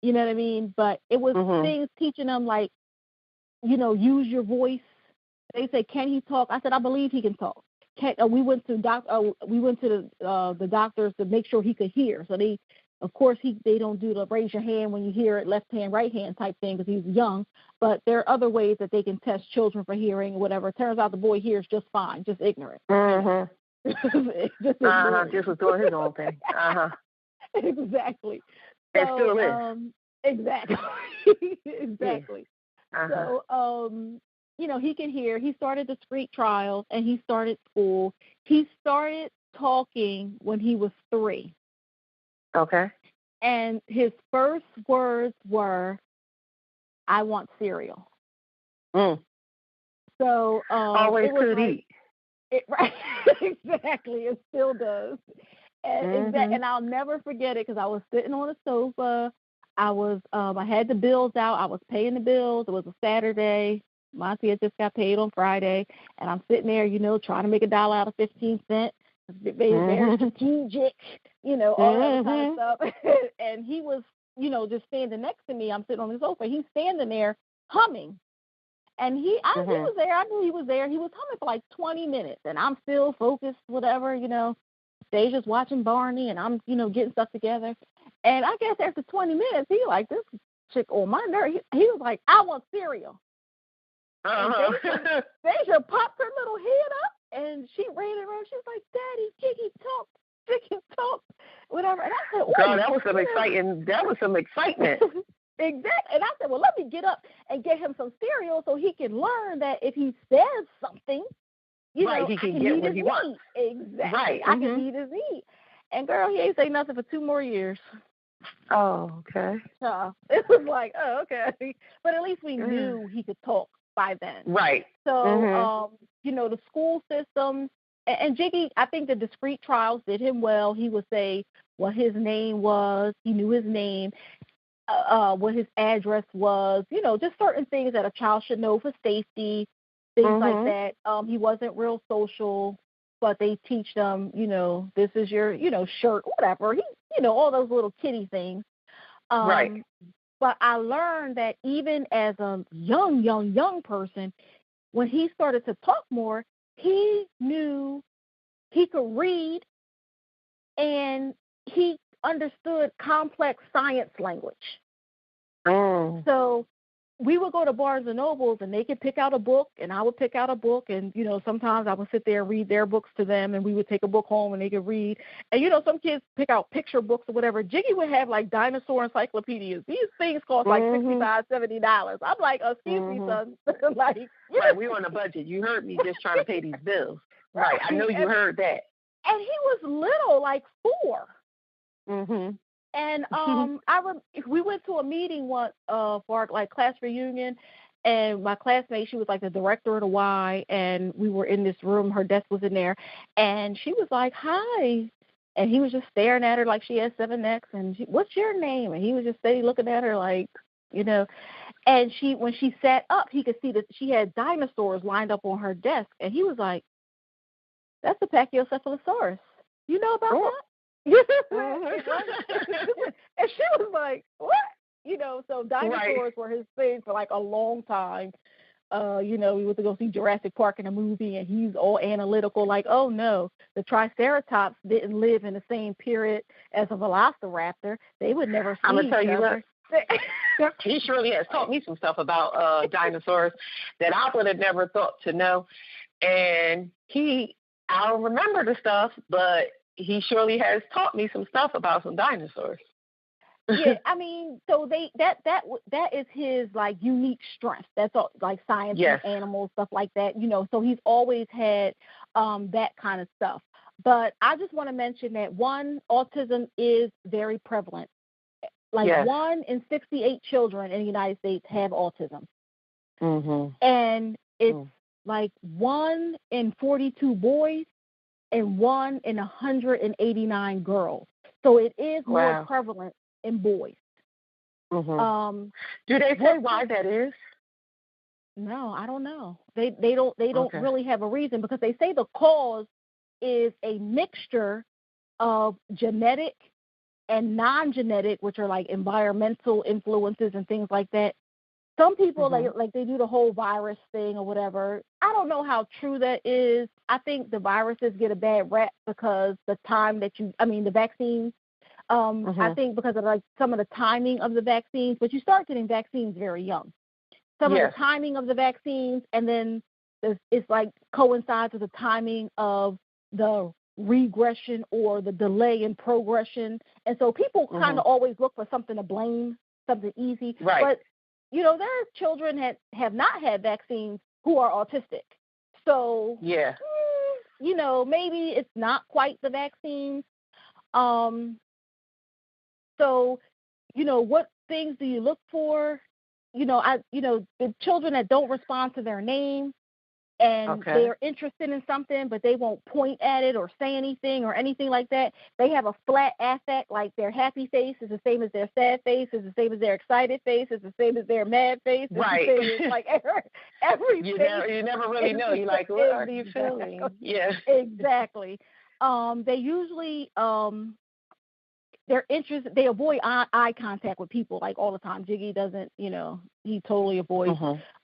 you know what I mean? But it was things teaching them like, use your voice. They say, can he talk? I said, I believe he can talk. We went to the doctors to make sure he could hear. So they don't do the raise your hand when you hear it, left hand, right hand type thing because he's young. But there are other ways that they can test children for hearing or whatever. It turns out the boy hears just fine, just ignorant. Just was doing his own thing. Exactly. It still is. Exactly. Exactly. So, he can hear. He started discrete trials, and he started school. He started talking when he was 3. Okay. And his first words were, I want cereal. So always could eat. Right. Exactly. It still does. And and I'll never forget it because I was sitting on a sofa. I had the bills out. I was paying the bills. It was a Saturday. Monty had just got paid on Friday, and I'm sitting there, trying to make $1 out of 15 cents. Very strategic, all that kind of stuff. And he was, just standing next to me. I'm sitting on the sofa. He's standing there humming. And he was there. I knew he was there. He was humming for like 20 minutes, and I'm still focused, whatever, Deja's watching Barney, and I'm, getting stuff together. And I guess after 20 minutes, he like, this chick on my nerve. He was like, I want cereal. Deja popped her little head up, and she ran around. She was like, Daddy, Jiggy talk, whatever. And I said, God, that was some exciting. That was some excitement. Exactly. And I said, well, let me get up and get him some cereal so he can learn that if he says something, he can get what he wants. Exactly. Right. I can eat his meat. And girl, he ain't say nothing for 2 more years. Oh, okay. So it was like, oh, okay. But at least we knew he could talk by then. Right. So, the school system, and Jiggy, I think the discrete trials did him well. He would say what his name was. He knew his name, what his address was, just certain things that a child should know for safety, things like that. He wasn't real social, but they teach them, this is your, shirt, whatever. All those little kitty things. Right. But I learned that even as a young person, when he started to talk more, he knew he could read and he understood complex science language. So we would go to Barnes and Nobles, and they could pick out a book, and I would pick out a book, and, sometimes I would sit there and read their books to them, and we would take a book home, and they could read. And, some kids pick out picture books or whatever. Jiggy would have, like, dinosaur encyclopedias. These things cost, like, $65, $70. I'm like, excuse me, son. Like, right, we on a budget. You heard me just trying to pay these bills. Right, I know you heard that. And he was little, like 4. And we went to a meeting once for our like class reunion, and my classmate, she was like the director of the Y, and we were in this room. Her desk was in there, and she was like, "Hi," and he was just staring at her like she had 7X, and what's your name? And he was just steady looking at her like, you know. And when she sat up, he could see that she had dinosaurs lined up on her desk, and he was like, "That's a Pachycephalosaurus. You know about that?" And she was like, "What?" So dinosaurs were his thing for like a long time. We went to go see Jurassic Park in a movie, and he's all analytical, like, "Oh no, the Triceratops didn't live in the same period as a Velociraptor. They would never see I'm gonna tell each you other." what. He surely has taught me some stuff about dinosaurs that I would have never thought to know. And I don't remember the stuff, but he surely has taught me some stuff about some dinosaurs. Yeah, I mean, so that is his like unique strength. That's all, like science and animals, stuff like that. So he's always had that kind of stuff. But I just want to mention that autism is very prevalent. Like 1 in 68 children in the United States have autism, and it's like 1 in 42 boys and 1 in 189 girls. So it is more prevalent in boys. Do they say why that is? No, I don't know. They don't really have a reason, because they say the cause is a mixture of genetic and non-genetic, which are like environmental influences and things like that. Some people like they do the whole virus thing or whatever. I don't know how true that is. I think the viruses get a bad rap because the vaccines. I think because of like some of the timing of the vaccines, but you start getting vaccines very young. Some of the timing of the vaccines, and then it's like coincides with the timing of the regression or the delay in progression. And so people kind of always look for something to blame, something easy. Right. But, there are children that have not had vaccines who are autistic. So, maybe it's not quite the vaccines. So, what things do you look for? The children that don't respond to their name and they're interested in something, but they won't point at it or say anything or anything like that. They have a flat affect, like their happy face is the same as their sad face, is the same as their excited face, is the same as their mad face. Right. It's like every you face. You never really know. You're like, what are you feeling? Yes. Exactly. They usually they're interested. They avoid eye contact with people like all the time. Jiggy doesn't, he totally avoids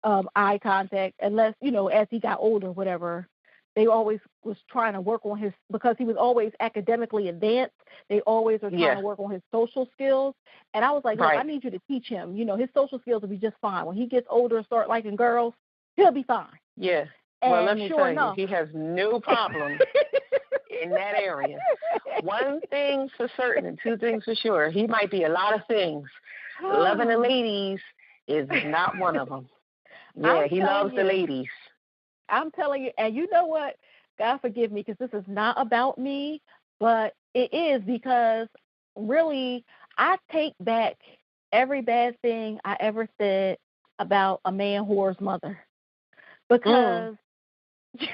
eye contact unless, as he got older, whatever. They always was trying to work on because he was always academically advanced. They always were trying to work on his social skills. And I was like, look, I need you to teach him. His social skills will be just fine. When he gets older and start liking girls, he'll be fine. Yeah. And well, let me tell enough, you, he has no problem in that area. One thing for certain and two things for sure. He might be a lot of things. Loving the ladies is not one of them. Yeah, he loves the ladies. I'm telling you, and you know what? God forgive me, because this is not about me, but it is, because really I take back every bad thing I ever said about a man whore's mother, because you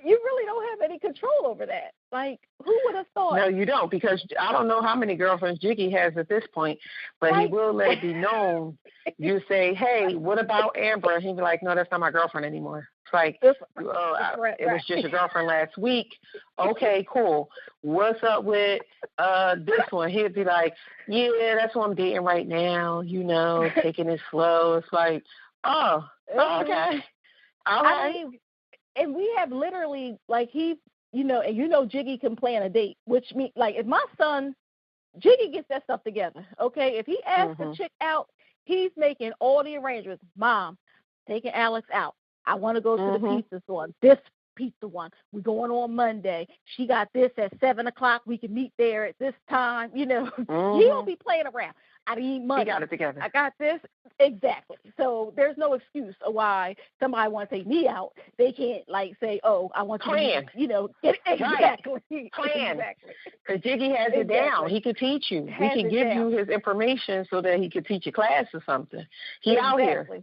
really don't have any control over that. Like, who would have thought? No, you don't, because I don't know how many girlfriends Jiggy has at this point, but he will let it be known. You say, hey, what about Amber? And he'll be like, no, that's not my girlfriend anymore. It's like, it was just your girlfriend last week. Okay, cool. What's up with this one? He'll be like, yeah, that's what I'm dating right now, taking it slow. It's like, oh, okay. All right. I mean, and we have literally, like, and Jiggy can plan a date, which means, like, if my son, Jiggy gets that stuff together, okay? If he asks the chick out, he's making all the arrangements. Mom, taking Alex out. I want to go to the pizza store. This pizza one. We're going on Monday. She got this at 7 o'clock. We can meet there at this time. He don't be playing around. I need money. He got it together. I got this. Exactly. So there's no excuse of why somebody wants to take me out. They can't say, oh, I want Plan. you to, get exactly. Right. Plan. Exactly. Because Jiggy has it down. He could teach you. We can give you his information so that he could teach a class or something. He out here.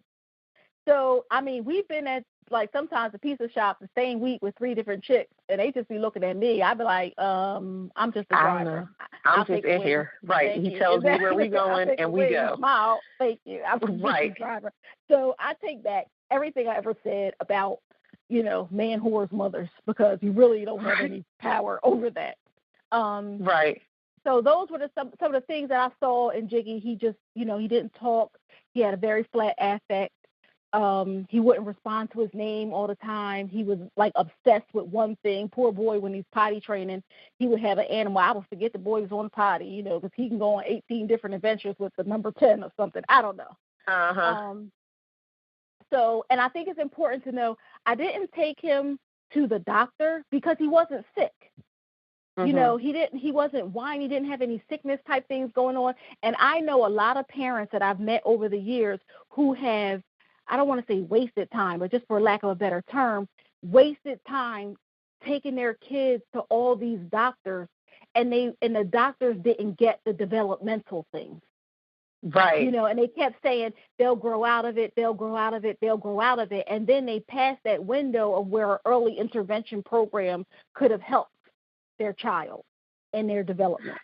So, we've been at, sometimes the pizza shop the same week with 3 different chicks, and they just be looking at me. I'd be like, I'm just a driver. I'm just in here. Right. Thank he you. tells me where we going, and we go. Smile. Thank you. I'm just a driver. So I take back everything I ever said about, man whores mothers, because you really don't have any power over that. Right. So those were some of the things that I saw in Jiggy. He just, he didn't talk. He had a very flat affect. He wouldn't respond to his name all the time. He was obsessed with one thing. Poor boy, when he's potty training, he would have an animal. I would forget the boy was on the potty, because he can go on 18 different adventures with the number 10 or something. I don't know. So, and I think it's important to know, I didn't take him to the doctor because he wasn't sick. He wasn't whiny, didn't have any sickness type things going on. And I know a lot of parents that I've met over the years who have, I don't want to say wasted time, but just for lack of a better term, wasted time taking their kids to all these doctors, and the doctors didn't get the developmental things. Right. And they kept saying they'll grow out of it, they'll grow out of it, they'll grow out of it. And then they passed that window of where an early intervention program could have helped their child in their development.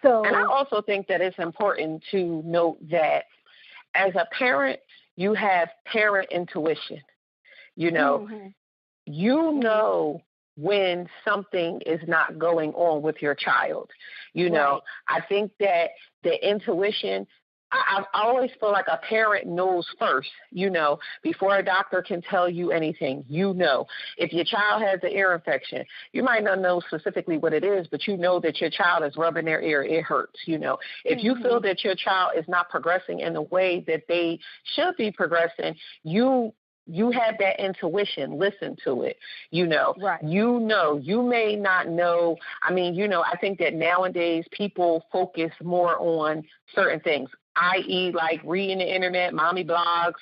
So, and I also think that it's important to note that as a parent, you have parent intuition. You know when something is not going on with your child. I think that the intuition, I always feel like a parent knows first, before a doctor can tell you anything. If your child has an ear infection, you might not know specifically what it is, but you know that your child is rubbing their ear. It hurts, If you feel that your child is not progressing in the way that they should be progressing, you have that intuition. Listen to it. Right. You may not know. I think that nowadays people focus more on certain things, i.e. like reading the internet, mommy blogs,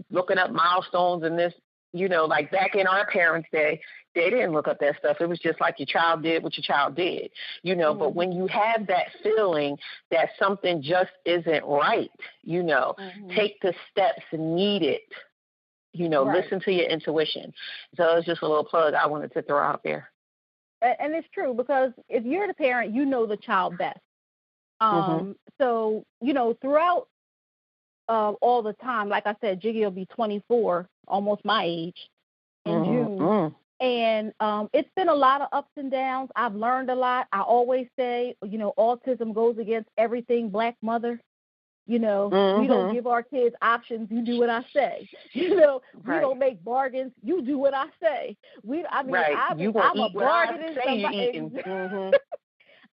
looking up milestones and this, like back in our parents' day, they didn't look up that stuff. It was just like your child did what your child did, But when you have that feeling that something just isn't right, take the steps needed. Listen to your intuition. So it's just a little plug I wanted to throw out there. And it's true, because if you're the parent, you know the child best. So, throughout all the time, like I said, Jiggy will be 24, almost my age, in June. And it's been a lot of ups and downs. I've learned a lot. I always say, autism goes against everything Black mother. We don't give our kids options. You do what I say. We don't make bargains. You do what I say. I'm a bargaining somebody.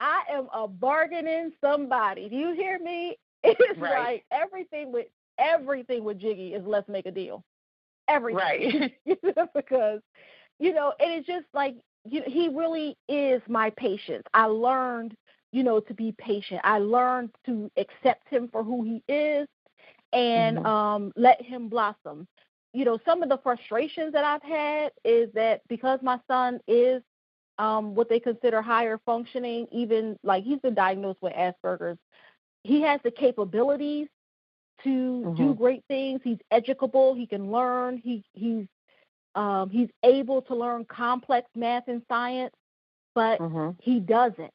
I am a bargaining somebody. Do you hear me? It's like everything with Jiggy is let's make a deal. Everything. Right. Because, and it's just like, he really is my patience. I learned to be patient. I learned to accept him for who he is and let him blossom. Some of the frustrations that I've had is that because my son is what they consider higher functioning, even like he's been diagnosed with Asperger's, he has the capabilities to do great things. He's educable. He can learn. He's able to learn complex math and science, but he doesn't.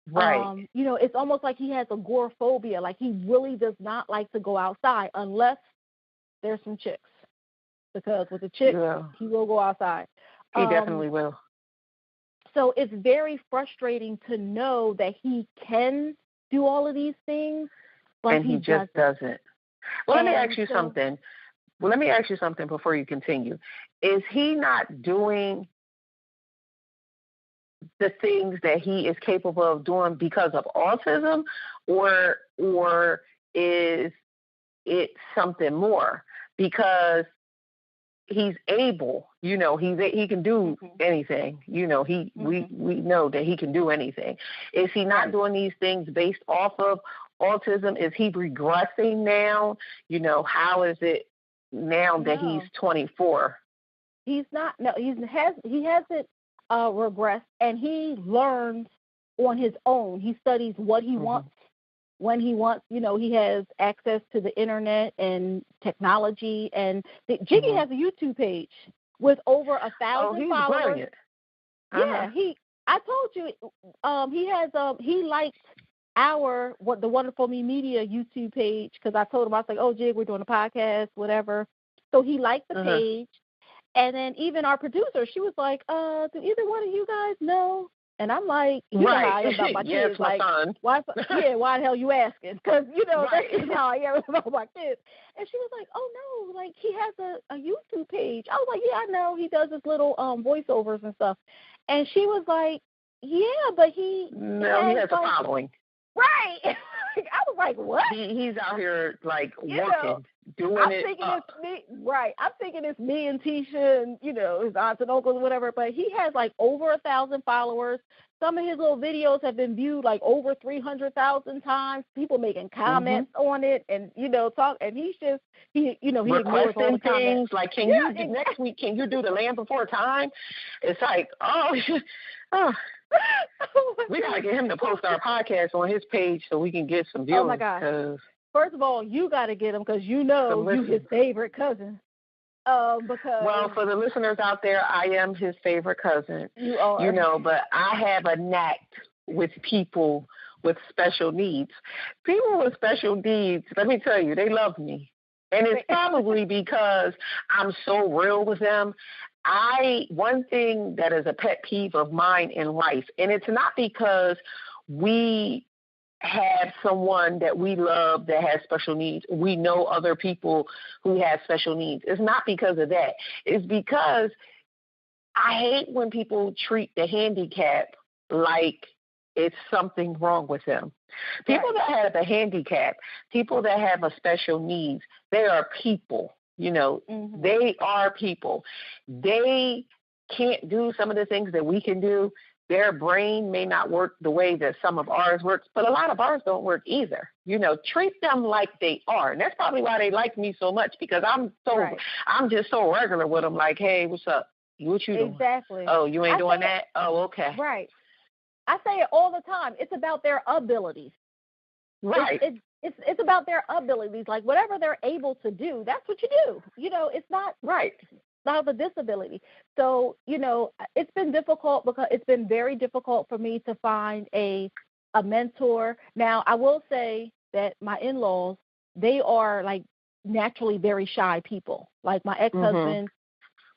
Right. It's almost like he has agoraphobia. Like he really does not like to go outside unless there's some chicks. Because with the chicks, he will go outside. He definitely will. So it's very frustrating to know that he can do all of these things, but and he just doesn't. Well, let me ask you something. Well, let me ask you something before you continue. Is he not doing the things that he is capable of doing because of autism, or is it something more? Because he's able, he can do anything. We know that he can do anything. Is he not doing these things based off of autism? Is he regressing now? How is it now that he's 24? He's not. No, he hasn't regressed, and he learns on his own. He studies what he wants. When he wants, he has access to the internet and technology. And Jiggy has a YouTube page with over 1,000 followers. Brilliant. Yeah, I told you, he liked the Wonderful Me Media YouTube page, because I told him, I was like, oh, Jig, we're doing a podcast, whatever. So he liked the page. And then even our producer, she was like, do either one of you guys know? And I'm like, know how I am about my kids. Yes, my son. Why the hell you asking? Because, right. That's how I am about my kids. And she was like, oh, no, like, he has a YouTube page. I was like, yeah, I know. He does his little voiceovers and stuff. And she was like, yeah, but he has a following. Right. I was like, what? He's out here, like, working, doing I'm it thinking up. It's me, right. I'm thinking it's me and Tisha and, his aunts and uncles, whatever. But he has, like, over 1,000 followers. Some of his little videos have been viewed, like, over 300,000 times. People making comments on it and, talk. And he's just, he ignores all the comments. Like, next week, can you do the Land Before Time? It's like, we got to get him to post our podcast on his page so we can get some views. Oh, my God. First of all, you got to get him because you're his favorite cousin. Well, for the listeners out there, I am his favorite cousin. You are. But I have a knack with people with special needs. People with special needs, let me tell you, they love me. And it's probably because I'm so real with them. One thing that is a pet peeve of mine in life, and it's not because we have someone that we love that has special needs. We know other people who have special needs. It's not because of that. It's because I hate when people treat the handicap like it's something wrong with them. People that have a handicap, people that have a special needs, they are people. They are people. They can't do some of the things that we can do. Their brain may not work the way that some of ours works, but a lot of ours don't work either. Treat them like they are. And that's probably why they like me so much, because I'm just so regular with them. Like, hey, what's up? What you doing? Exactly. Oh, you ain't doing that? Oh, okay. Right. I say it all the time. It's about their abilities. Right. It's about their abilities. Like, whatever they're able to do, that's what you do. It's not right. About the disability. So, it's been difficult because it's been very difficult for me to find a mentor. Now, I will say that my in-laws, they are, like, naturally very shy people. Like, my ex-husband,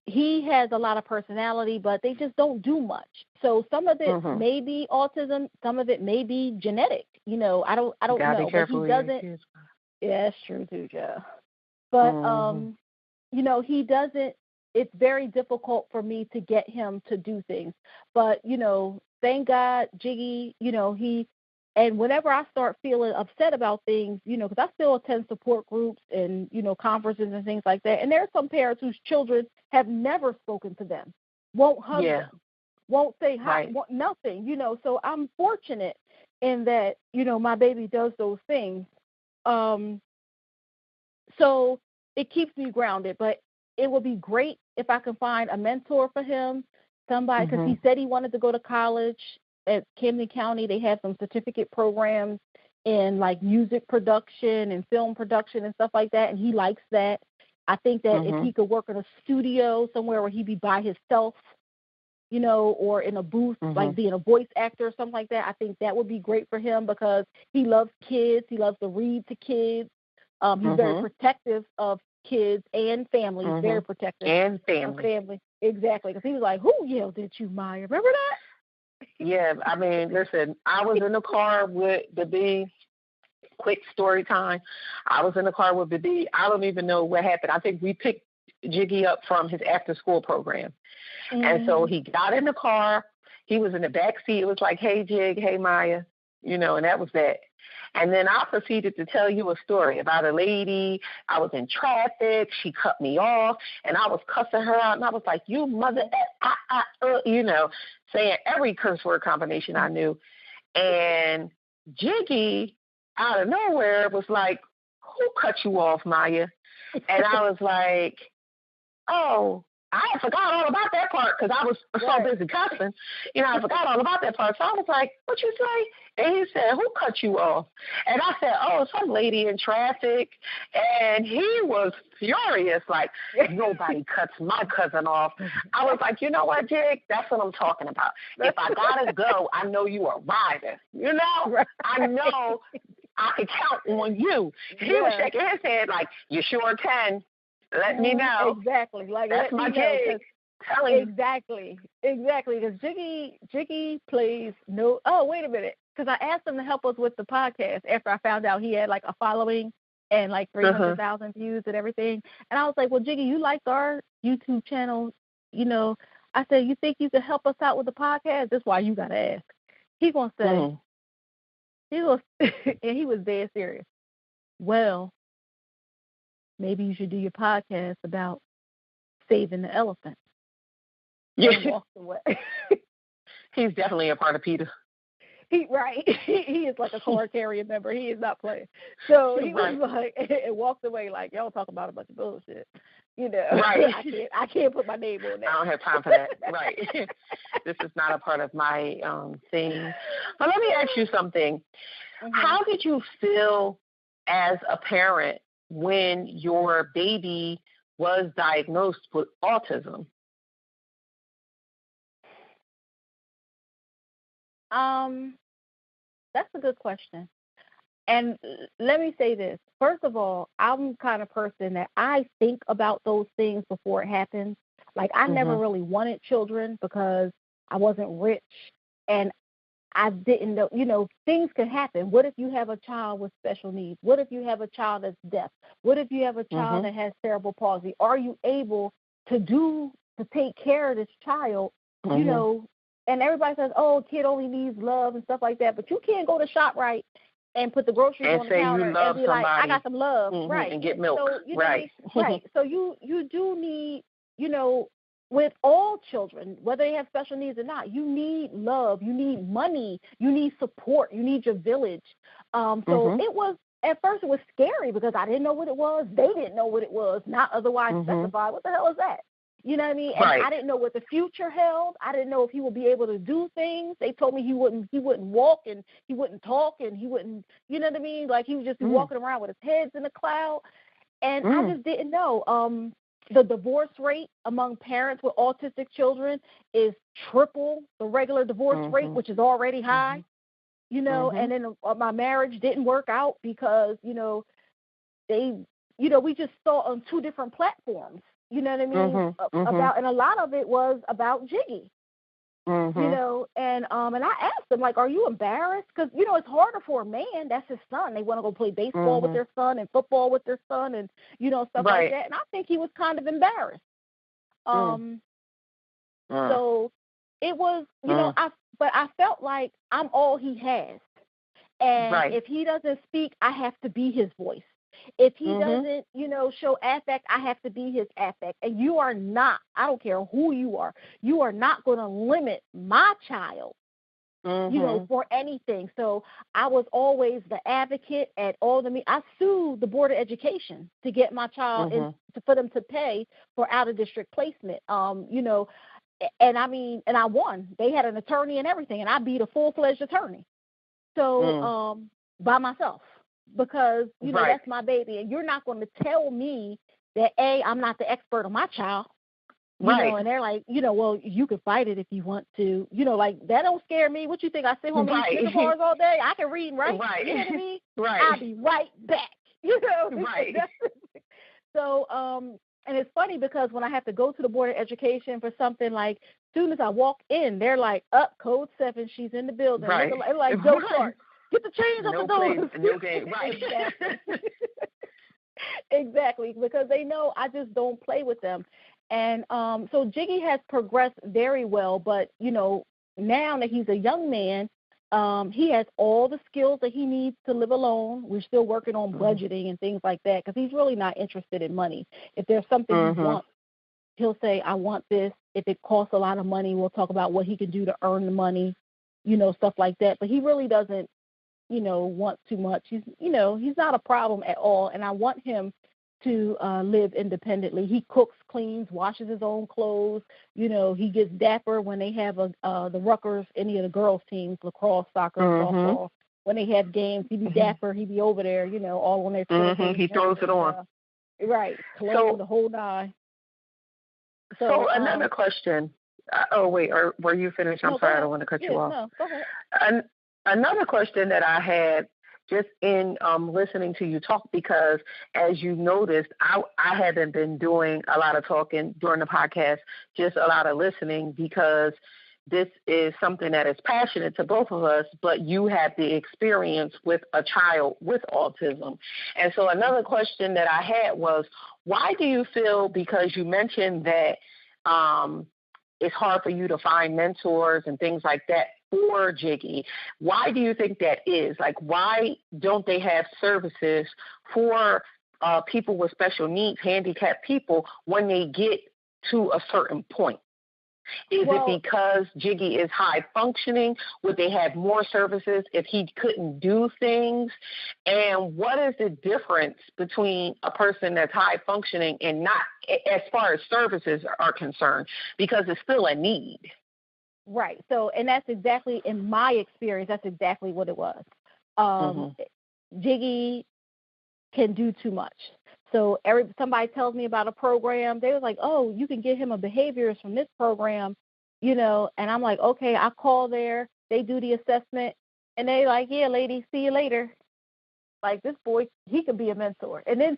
he has a lot of personality, but they just don't do much. So some of it may be autism, some of it may be genetic. I don't know. But he doesn't. Yeah, that's true too, Joe. But he doesn't. It's very difficult for me to get him to do things. But thank God, Jiggy. And whenever I start feeling upset about things, because I still attend support groups and, conferences and things like that. And there are some parents whose children have never spoken to them, won't hug them, won't say hi, nothing, So I'm fortunate in that, my baby does those things. So it keeps me grounded. But it would be great if I can find a mentor for him, somebody, because he said he wanted to go to college. At Camden County, they have some certificate programs in, like, music production and film production and stuff like that, and he likes that. I think that if he could work in a studio somewhere where he'd be by himself, or in a booth, like being a voice actor or something like that, I think that would be great for him because he loves kids. He loves to read to kids. He's very protective of kids and family. He's very protective. And family. Exactly, because he was like, who yelled at you, Maya? Remember that? Yeah, I mean, listen, I was in the car with Bibbi. Quick story time. I was in the car with Bibbi. I don't even know what happened. I think we picked Jiggy up from his after-school program. And so he got in the car. He was in the back seat. It was like, hey, Jig, hey, Maya, and that was that. And then I proceeded to tell you a story about a lady. I was in traffic. She cut me off, and I was cussing her out. And I was like, you mother, saying every curse word combination I knew. And Jiggy, out of nowhere, was like, who cut you off, Mya? And I was like, oh, I forgot all about that part because I was so busy cussing. I forgot all about that part. So I was like, what you say? And he said, who cut you off? And I said, oh, some lady in traffic. And he was furious, like, nobody cuts my cousin off. I was like, you know what, Jig? That's what I'm talking about. If I got to go, I know you are riding. I know I can count on you. He was shaking his head like, you sure can. Let me know. Exactly. Like, that's my Jig. Exactly. Because Jiggy plays no. Oh, wait a minute. Because I asked him to help us with the podcast after I found out he had like a following and like 300,000 views and everything. And I was like, well, Jiggy, you like our YouTube channel? I said, you think you could help us out with the podcast? That's why you got to ask. He gonna say, and he was dead serious. Well, maybe you should do your podcast about saving the elephant. Yeah. And walked away. He's definitely a part of PETA. He is like a car carrier member. He is not playing. So he was like, and walked away like, y'all talk about a bunch of bullshit. Right. I can't put my name on that. I don't have time for that. Right. This is not a part of my thing. But let me ask you something. Mm-hmm. How did you feel as a parent when your baby was diagnosed with autism? That's a good question. And let me say this. First of all, I'm the kind of person that I think about those things before it happens. Like, I never really wanted children because I wasn't rich and I didn't know, things could happen. What if you have a child with special needs? What if you have a child that's deaf? What if you have a child that has cerebral palsy? Are you able to take care of this child, And everybody says, oh, a kid only needs love and stuff like that. But you can't go to ShopRite and put the groceries on the counter and be like, I got some love. Right. And get milk. So, right. Right. So you do need, with all children, whether they have special needs or not, you need love, you need money, you need support, you need your village. It was, at first it was scary because I didn't know what it was. They didn't know what it was, not otherwise specified. What the hell is that? You know what I mean? And I didn't know what the future held. I didn't know if he would be able to do things. They told me he wouldn't walk and he wouldn't talk and he wouldn't, you know what I mean? Like, he would just be walking around with his head in the cloud. And I just didn't know. The divorce rate among parents with autistic children is triple the regular divorce rate, which is already high, and then my marriage didn't work out because, we just saw on two different platforms. You know what I mean? About, and a lot of it was about Jiggy. And I asked him, like, are you embarrassed? Because, it's harder for a man. That's his son. They want to go play baseball with their son and football with their son and, stuff like that. And I think he was kind of embarrassed. So it was, but I felt like I'm all he has. And if he doesn't speak, I have to be his voice. If he doesn't, show affect, I have to be his affect. And you are not, I don't care who you are not going to limit my child, for anything. So I was always the advocate at all the I sued the Board of Education to get my child for them to pay for out-of-district placement, and I won. They had an attorney and everything, and I beat a full-fledged attorney. So by myself. Because, that's my baby. And you're not going to tell me that, A, I'm not the expert on my child. And they're like, well, you can fight it if you want to. Like, that don't scare me. What you think? I sit home and eat chicken bars all day? I can read and write. You know what I mean? I'll be right back. Right. So, and it's funny because when I have to go to the Board of Education for something, like, as soon as I walk in, they're like, code 7, she's in the building. Right. They're like, go start. Get the chains off the door. No game. Right. Exactly, because they know I just don't play with them. And so Jiggy has progressed very well, but, now that he's a young man, He has all the skills that he needs to live alone. We're still working on budgeting and things like that because he's really not interested in money. If there's something he wants, he'll say, I want this. If it costs a lot of money, we'll talk about what he can do to earn the money, stuff like that. But he really doesn't, want too much. He's not a problem at all. And I want him to live independently. He cooks, cleans, washes his own clothes. He gets dapper when they have the Rutgers, any of the girls' teams, lacrosse, soccer, softball. When they have games, he'd be dapper. He'd be over there, all on their Twitter. He throws it on. Right. Clothes, the whole nine. So another question. Wait, were you finished? I'm sorry, I don't want to cut you off. No, go ahead. Another question that I had just in listening to you talk, because as you noticed, I haven't been doing a lot of talking during the podcast, just a lot of listening, because this is something that is passionate to both of us, but you have the experience with a child with autism. And so another question that I had was, why do you feel, because you mentioned that it's hard for you to find mentors and things like that for Jiggy, why do you think that is? Like, why don't they have services for people with special needs, handicapped people, when they get to a certain point? Is it because Jiggy is high functioning? Would they have more services if he couldn't do things? And what is the difference between a person that's high functioning and not, as far as services are concerned? Because it's still a need. Right. So, and that's exactly, in my experience, that's exactly what it was. Jiggy can do too much. So somebody tells me about a program, they was like, oh, you can get him a behaviorist from this program, and I'm like, okay, I call there, they do the assessment, and they like, yeah, lady, see you later. Like, this boy, he could be a mentor. And that's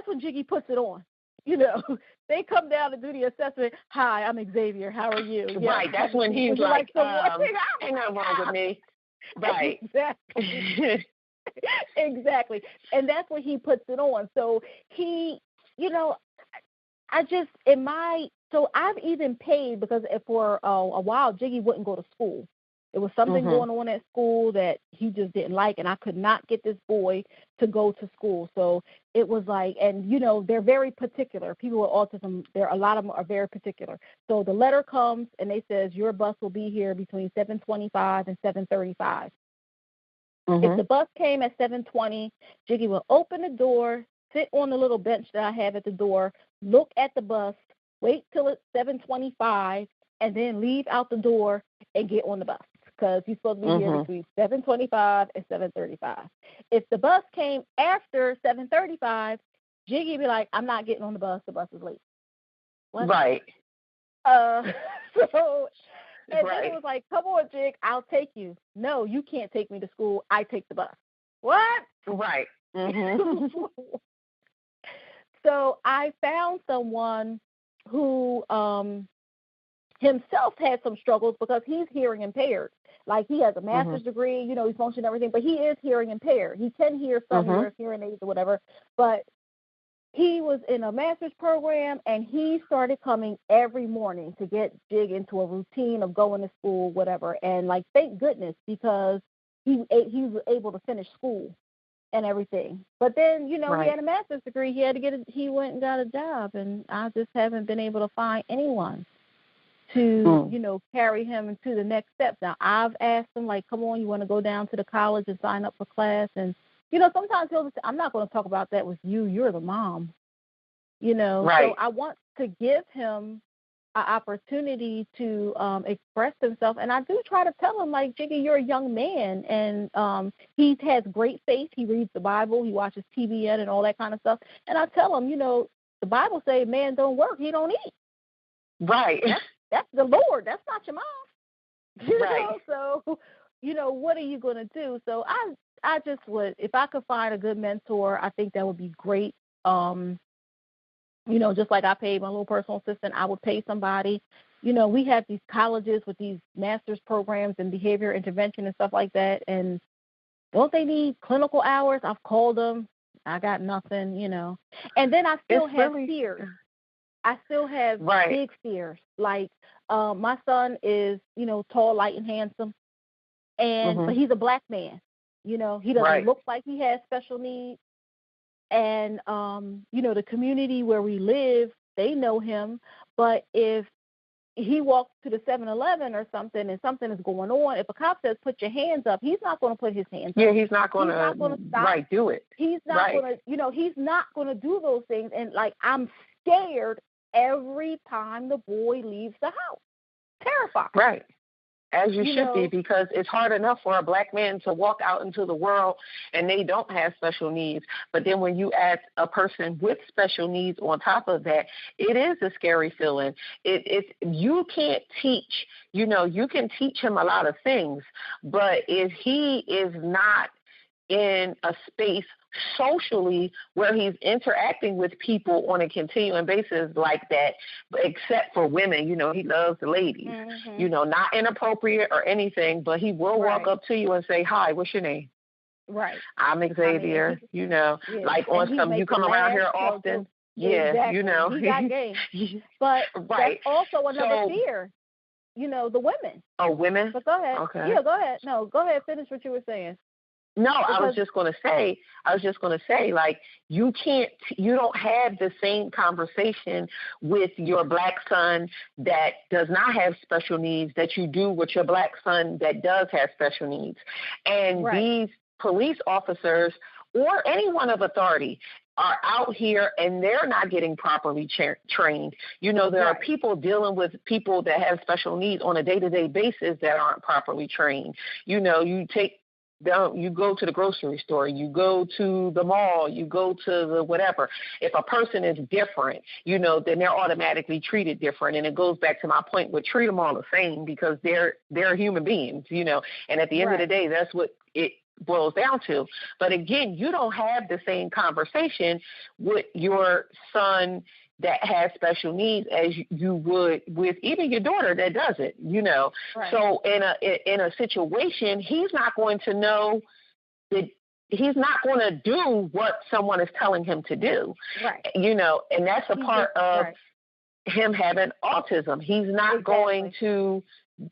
when Jiggy puts it on. They come down to do the assessment. Hi, I'm Xavier. How are you? Right. That's when he's like ain't nothing wrong with me. Right. Exactly. Exactly. And that's when he puts it on. So he, I've even paid, because for a while, Jiggy wouldn't go to school. There was something going on at school that he just didn't like, and I could not get this boy to go to school. So it was like, and, they're very particular. People with autism, a lot of them are very particular. So the letter comes, and they says, your bus will be here between 7:25 and 7:35. If the bus came at 7:20, Jiggy will open the door, sit on the little bench that I have at the door, look at the bus, wait till it's 7:25, and then leave out the door and get on the bus, because he's supposed to be here between 7:25 and 7:35. If the bus came after 7:35, Jiggy would be like, I'm not getting on the bus is late. What? Right. And then it was like, come on, Jig, I'll take you. No, you can't take me to school. I take the bus. What? Right. So I found someone who himself had some struggles, because he's hearing impaired. Like, he has a master's degree, he's functioning everything, but he is hearing impaired. He can hear some hearing aids or whatever, but he was in a master's program, and he started coming every morning to get Jig into a routine of going to school, whatever. And, like, thank goodness, because he was able to finish school and everything. But then, he had a master's degree. He went and got a job, and I just haven't been able to find anyone to, carry him into the next step. Now, I've asked him, like, come on, you want to go down to the college and sign up for class? And sometimes he'll just say, I'm not going to talk about that with you. You're the mom. Right. So I want to give him an opportunity to express himself. And I do try to tell him, like, Jiggy, you're a young man. And he has great faith. He reads the Bible. He watches TBN and all that kind of stuff. And I tell him, the Bible says man don't work, he don't eat. Right. That's the Lord. That's not your mom. Right. So, what are you going to do? So I just would, if I could find a good mentor, I think that would be great. Just like I paid my little personal assistant, I would pay somebody. We have these colleges with these master's programs in behavior intervention and stuff like that, and don't they need clinical hours? I've called them. I got nothing, And then I still have fears. I still have big fears. Like, my son is, tall, light, and handsome, but he's a black man. He doesn't look like he has special needs. And, the community where we live, they know him. But if he walks to the 7-Eleven or something and something is going on, if a cop says, put your hands up, he's not going to put his hands up. Yeah, he's not going to do it. He's not going to, he's not going to do those things. And, like, I'm scared every time the boy leaves the house. Terrified. Right. As you should be, because it's hard enough for a black man to walk out into the world and they don't have special needs. But then when you add a person with special needs on top of that, it is a scary feeling. You can't teach, you can teach him a lot of things, but if he is not in a space socially where he's interacting with people on a continuing basis like that, except for women, he loves the ladies, not inappropriate or anything, but he will walk up to you and say, hi, what's your name? Right. I'm Xavier, like on some, you come around here often. Yeah, exactly. He got game. But that's also another fear, the women. Oh, women? But go ahead. Okay. Yeah, go ahead. No, go ahead. Finish what you were saying. No, I was just going to say, like, you don't have the same conversation with your black son that does not have special needs that you do with your black son that does have special needs. And these police officers or anyone of authority are out here and they're not getting properly trained. There are people dealing with people that have special needs on a day-to-day basis that aren't properly trained. You go to the grocery store, you go to the mall, you go to the whatever. If a person is different, then they're automatically treated different. And it goes back to my point with treat them all the same because they're human beings, and at the end of the day, that's what it boils down to. But again, you don't have the same conversation with your son that has special needs as you would with even your daughter that does it, Right. So in a situation, he's not going to know that he's not going to do what someone is telling him to do, right? And that's a part of him having autism. He's not going to.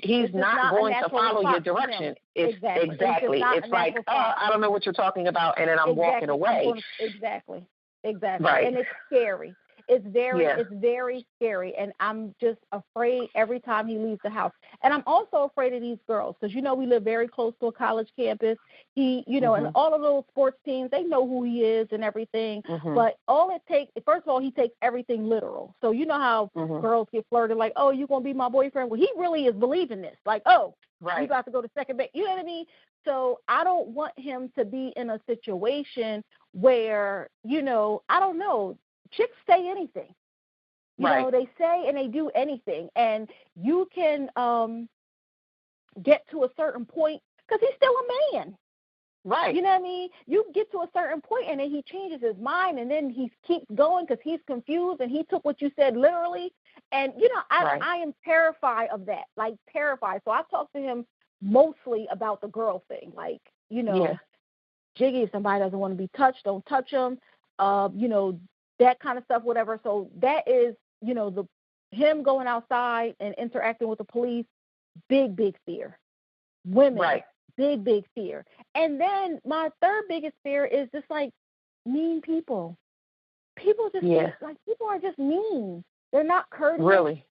He's not going to follow your direction. Exactly. It's like, I don't know what you're talking about, and then I'm walking away. Exactly. Right. And it's scary. It's very scary, and I'm just afraid every time he leaves the house. And I'm also afraid of these girls because, we live very close to a college campus. He, and all of those sports teams, they know who he is and everything. But all it takes, first of all, he takes everything literal. So you know how girls get flirted like, oh, you're going to be my boyfriend? Well, he really is believing this. Like, oh, you about to go to second base. You know what I mean? So I don't want him to be in a situation where, I don't know, chicks say anything. They say and they do anything. And you can get to a certain point because he's still a man. Right. You know what I mean? You get to a certain point and then he changes his mind and then he keeps going because he's confused and he took what you said literally. And, I am terrified of that, like terrified. So I talk to him mostly about the girl thing. Like, Jiggy, if somebody doesn't want to be touched, don't touch them. That kind of stuff, whatever. So that is, him going outside and interacting with the police, big fear. Women, big fear. And then my third biggest fear is just like mean people. People just people are just mean. They're not courteous. Really?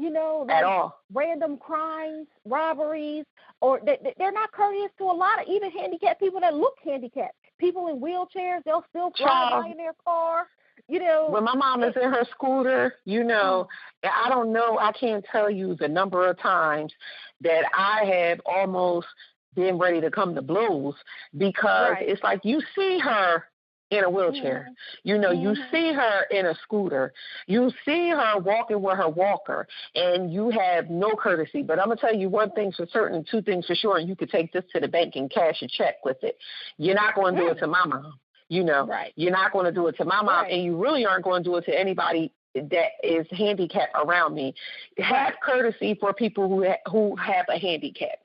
At all. Random crimes, robberies, or they're not courteous to a lot of even handicapped people that look handicapped. People in wheelchairs, they'll still fly by in their car. When my mom is in her scooter, I don't know, I can't tell you the number of times that I have almost been ready to come to blows because it's like you see her in a wheelchair. You see her in a scooter. You see her walking with her walker, and you have no courtesy. But I'm going to tell you one thing for certain, two things for sure, and you could take this to the bank and cash a check with it. You're not going to do it to my mom. You're not going to do it to my mom, and you really aren't going to do it to anybody that is handicapped around me. Have courtesy for people who have a handicap,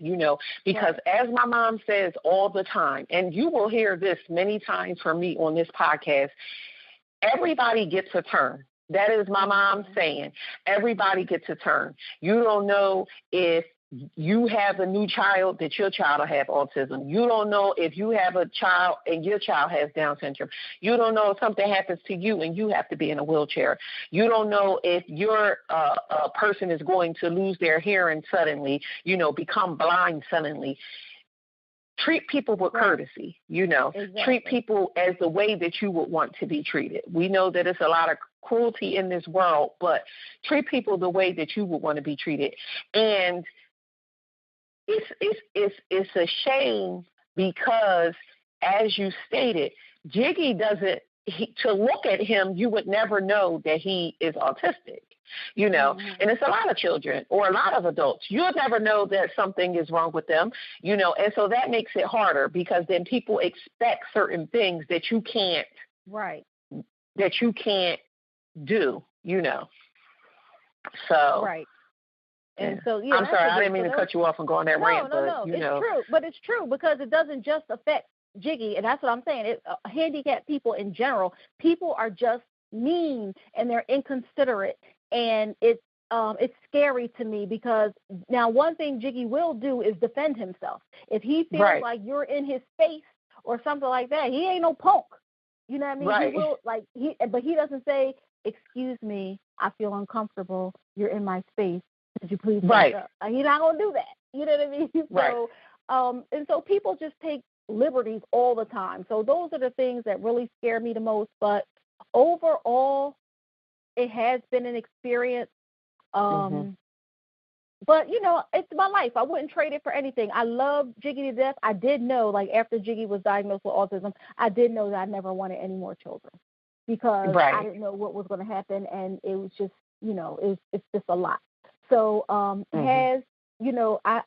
because as my mom says all the time, and you will hear this many times from me on this podcast, everybody gets a turn. That is my mom's saying. Everybody gets a turn. You don't know if you have a new child that your child will have autism. You don't know if you have a child and your child has Down syndrome. You don't know if something happens to you and you have to be in a wheelchair. You don't know if your person is going to lose their hearing suddenly, become blind suddenly. Treat people with courtesy, Exactly. Treat people as the way that you would want to be treated. We know that it's a lot of cruelty in this world, but treat people the way that you would want to be treated. And it's a shame because, as you stated, Jiggy to look at him, you would never know that he is autistic. And it's a lot of children or a lot of adults. You'll never know that something is wrong with them, and so that makes it harder because then people expect certain things that you can't, do, So. Right. And so, I'm sorry, I didn't mean to cut you off and go on that rant, but it's true. But it's true because it doesn't just affect Jiggy, and that's what I'm saying. Handicapped people in general, people are just mean and they're inconsiderate, and it's scary to me because now one thing Jiggy will do is defend himself. If he feels like you're in his face or something like that, he ain't no punk. You know what I mean? Right. He will but he doesn't say, "Excuse me, I feel uncomfortable. You're in my space. Could you please back up?" He's not gonna do that. You know what I mean? Right. So, and so people just take liberties all the time. So those are the things that really scare me the most. But overall, it has been an experience. But it's my life. I wouldn't trade it for anything. I love Jiggy to death. I did know, like after Jiggy was diagnosed with autism, I did know that I never wanted any more children because I didn't know what was going to happen, and it was just, it's just a lot. So I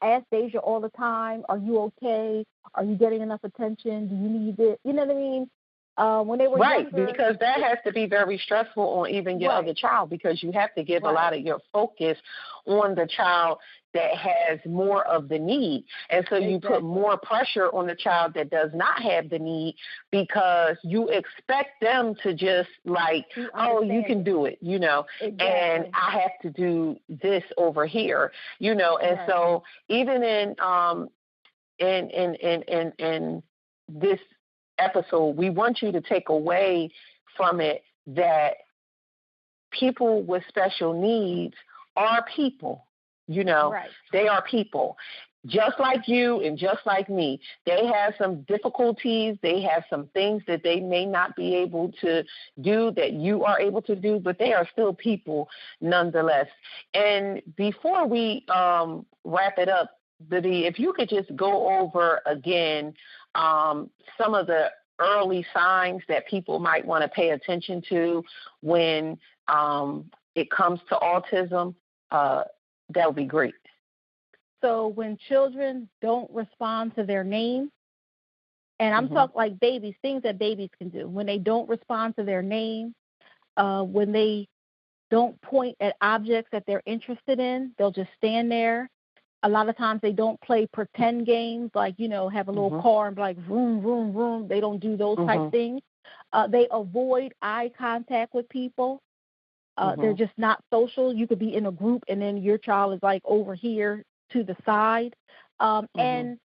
ask Deja all the time, "Are you okay? Are you getting enough attention? Do you need it?" You know what I mean? When they were younger, because that has to be very stressful on even your other child because you have to give a lot of your focus on the child that has more of the need. And so you put more pressure on the child that does not have the need because you expect them to just you can do it, and I have to do this over here, and so even in this episode, we want you to take away from it that people with special needs are people, They are people. Just like you and just like me, they have some difficulties. They have some things that they may not be able to do that you are able to do, but they are still people nonetheless. And before we wrap it up, Bibbi, if you could just go over again some of the early signs that people might want to pay attention to when it comes to autism, that would be great. So when children don't respond to their name, and I'm talking like babies, things that babies can do, when they don't respond to their name, when they don't point at objects that they're interested in, they'll just stand there. A lot of times they don't play pretend games like, have a little car and be like, vroom, vroom, vroom. They don't do those type things. They avoid eye contact with people. They're just not social. You could be in a group and then your child is like over here to the side. And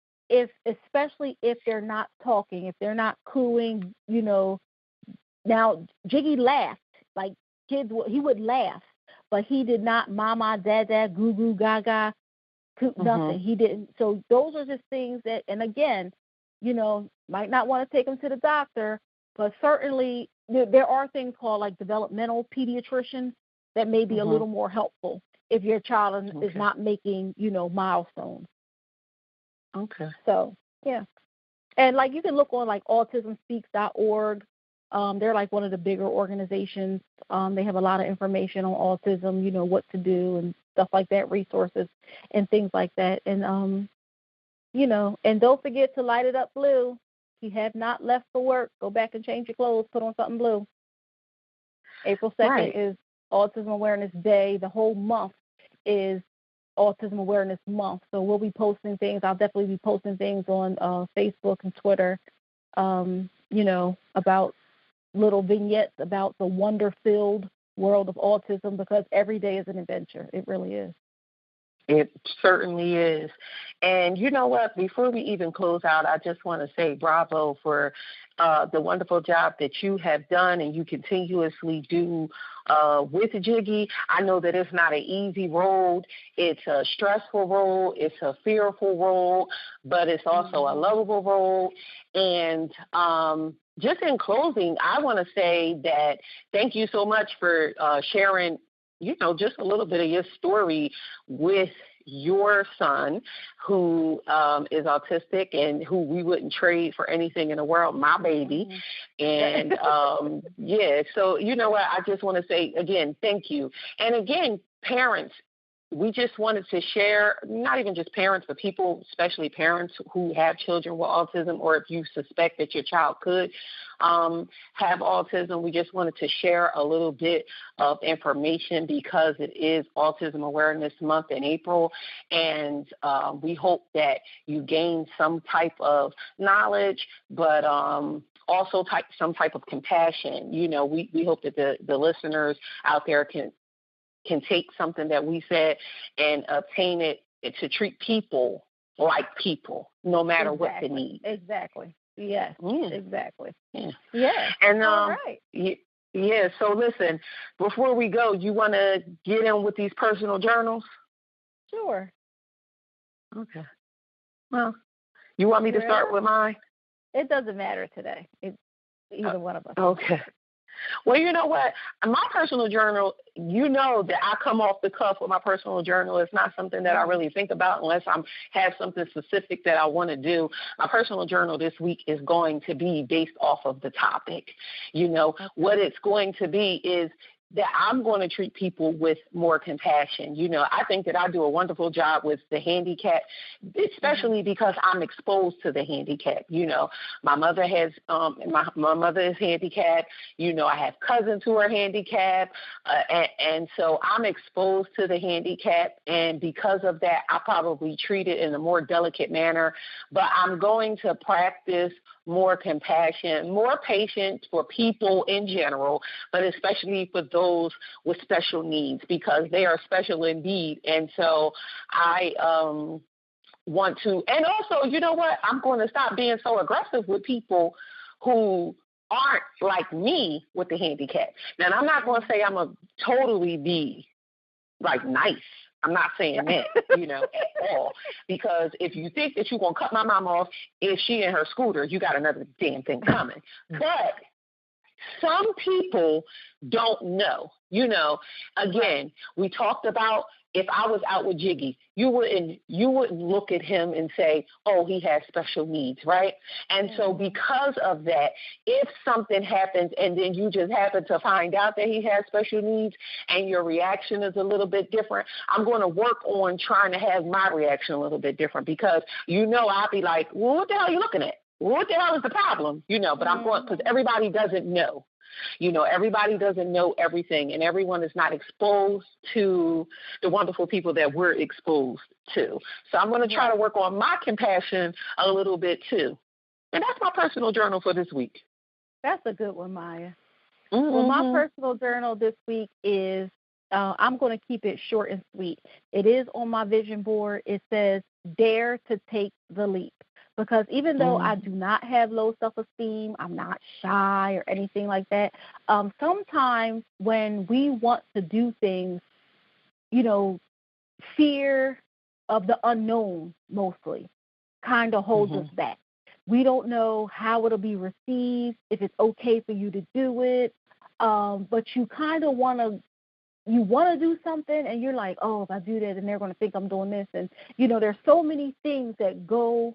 especially if they're not talking, if they're not cooing, now Jiggy laughed. Like kids, he would laugh, but he did not mama, dada, goo goo, gaga. Nothing. He didn't. So those are just things that, and again, might not want to take them to the doctor, but certainly there are things called like developmental pediatricians that may be a little more helpful if your child is not making, milestones. Okay. So, yeah. And like you can look on like autismspeaks.org. They're like one of the bigger organizations. They have a lot of information on autism, what to do and stuff like that, resources and things like that. And, and don't forget to light it up blue. If you have not left for work, go back and change your clothes, put on something blue. April 2nd is Autism Awareness Day. The whole month is Autism Awareness Month. So we'll be posting things. I'll definitely be posting things on Facebook and Twitter, about little vignettes about the wonder-filled, world of autism, because every day is an adventure. It really is. It certainly is. And you know what? Before we even close out, I just want to say bravo for the wonderful job that you have done and you continuously do with Jiggy. I know that it's not an easy road. It's a stressful road. It's a fearful road, but it's also a lovable road. And just in closing, I want to say that thank you so much for sharing, just a little bit of your story with your son who is autistic and who we wouldn't trade for anything in the world, my baby. And, so you know what? I just want to say, again, thank you. And again, parents, we just wanted to share, not even just parents, but people, especially parents who have children with autism, or if you suspect that your child could have autism. We just wanted to share a little bit of information because it is Autism Awareness Month in April, and we hope that you gain some type of knowledge, but also some type of compassion. We hope that the listeners out there can take something that we said and obtain it to treat people like people, no matter what the need. Exactly. Yes. Yeah. Exactly. Yeah. Yeah. And all right. Yeah. So listen, before we go, you want to get in with these personal journals? Sure. Okay. Well, you want me to start with mine? It doesn't matter today. It's either one of us. Okay. Well, you know what? My personal journal, that I come off the cuff with my personal journal. It's not something that I really think about unless I have something specific that I want to do. My personal journal this week is going to be based off of the topic. What it's going to be is that I'm going to treat people with more compassion. I think that I do a wonderful job with the handicap, especially because I'm exposed to the handicap. My mother has, my mother is handicapped. I have cousins who are handicapped. And so I'm exposed to the handicap. And because of that, I probably treat it in a more delicate manner. But I'm going to practice more compassion, more patience for people in general, but especially for those with special needs, because they are special indeed. And so I want to, and also, you know what? I'm going to stop being so aggressive with people who aren't like me with the handicap. Now, I'm not going to say I'm going to totally be like nice. I'm not saying that, at all. Because if you think that you're going to cut my mom off if she in her scooter, you got another damn thing coming. But some people don't know. Again, we talked about if I was out with Jiggy, you wouldn't look at him and say, oh, he has special needs, right? And so because of that, if something happens and then you just happen to find out that he has special needs and your reaction is a little bit different, I'm going to work on trying to have my reaction a little bit different, because I'll be like, well, what the hell are you looking at? What the hell is the problem? But I'm going, because everybody doesn't know. Everybody doesn't know everything, and everyone is not exposed to the wonderful people that we're exposed to. So I'm going to try to work on my compassion a little bit too. And that's my personal journal for this week. That's a good one, Maya. Mm-hmm. Well, my personal journal this week is, I'm going to keep it short and sweet. It is on my vision board. It says, dare to take the leap. Because even though I do not have low self-esteem, I'm not shy or anything like that, sometimes when we want to do things, fear of the unknown mostly kind of holds us back. We don't know how it'll be received, if it's okay for you to do it, but you kind of want to do something, and you're like, oh, if I do that, then they're going to think I'm doing this. And, there's so many things that go,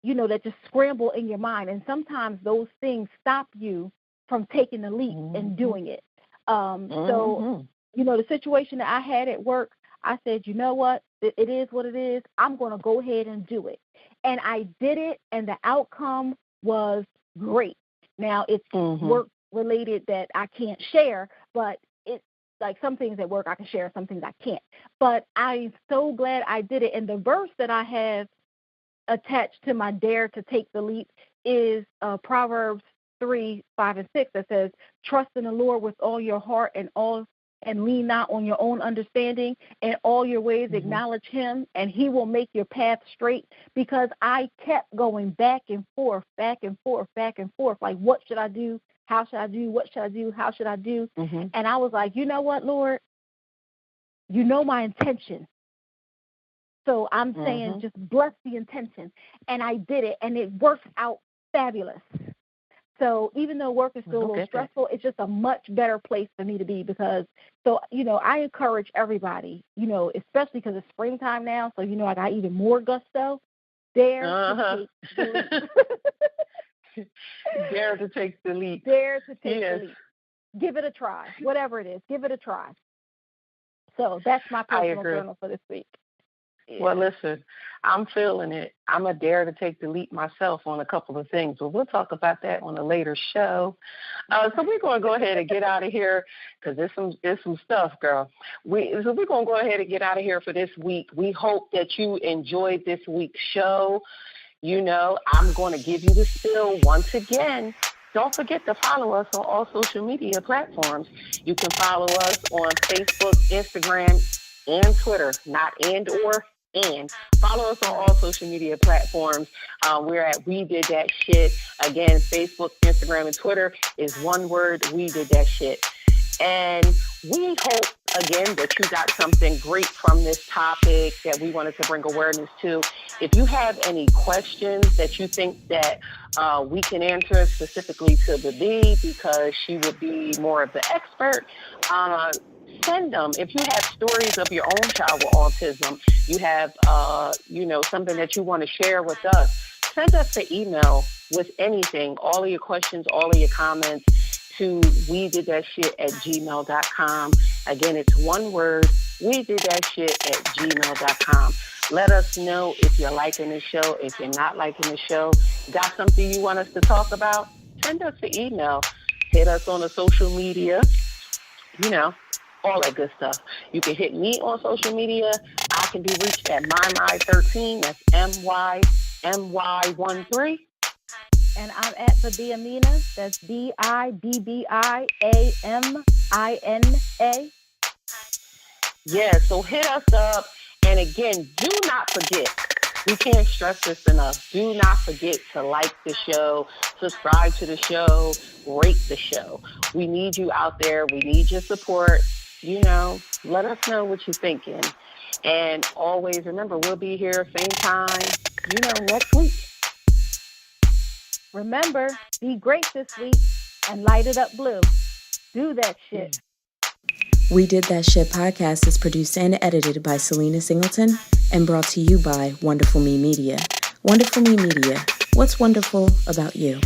that just scramble in your mind. And sometimes those things stop you from taking the leap and doing it. So, the situation that I had at work, I said, you know what? It is what it is. I'm going to go ahead and do it. And I did it, and the outcome was great. Now, it's work-related that I can't share, but it's like some things at work I can share, some things I can't. But I'm so glad I did it. And the verse that I have attached to my dare to take the leap is Proverbs 3, 5, and 6 that says, trust in the Lord with all your heart and lean not on your own understanding. In all your ways acknowledge him, and he will make your path straight. Because I kept going back and forth, back and forth, back and forth. Like, what should I do? How should I do? What should I do? How should I do? And I was like, you know what, Lord? You know my intention. So I'm saying just bless the intention. And I did it, and it worked out fabulous. So even though work is still a little stressful, it's just a much better place for me to be because, I encourage everybody, especially because it's springtime now, so, I got even more gusto. Dare to take the leap. Dare to take the leap. Give it a try. Whatever it is, give it a try. So that's my personal journal for this week. Yeah. Well, listen, I'm feeling it. I'm a dare to take the leap myself on a couple of things, but we'll talk about that on a later show. So we're going to go ahead and get out of here because there's some stuff, girl. So we're going to go ahead and get out of here for this week. We hope that you enjoyed this week's show. I'm going to give you the spill once again. Don't forget to follow us on all social media platforms. You can follow us on Facebook, Instagram, and Twitter, not and or and. Follow us on all social media platforms. We're at We Did That Shit. Again, Facebook, Instagram, and Twitter is one word, We Did That Shit. And we hope, again, that you got something great from this topic that we wanted to bring awareness to. If you have any questions that you think that we can answer specifically to Bibbi because she would be more of the expert, send them. If you have stories of your own child with autism, you have, something that you want to share with us, send us an email with anything, all of your questions, all of your comments to wedidthatshit@gmail.com. Again, it's one word, wedidthatshit@gmail.com. Let us know if you're liking the show, if you're not liking the show, got something you want us to talk about, send us an email. Hit us on the social media, all that good stuff. You can hit me on social media. I can be reached at MyMy13. That's MYMY13. And I'm at Bibbi Mya. That's BIBBIAMINA. Yeah, so hit us up. And again, do not forget, we can't stress this enough, do not forget to like the show, subscribe to the show, rate the show. We need you out there. We need your support. Let us know what you're thinking. And always remember, we'll be here same time, next week. Remember, be great this week and light it up blue. Do that shit. We Did That Shit podcast is produced and edited by Selena Singleton and brought to you by Wonderful Me Media. Wonderful Me Media. What's wonderful about you?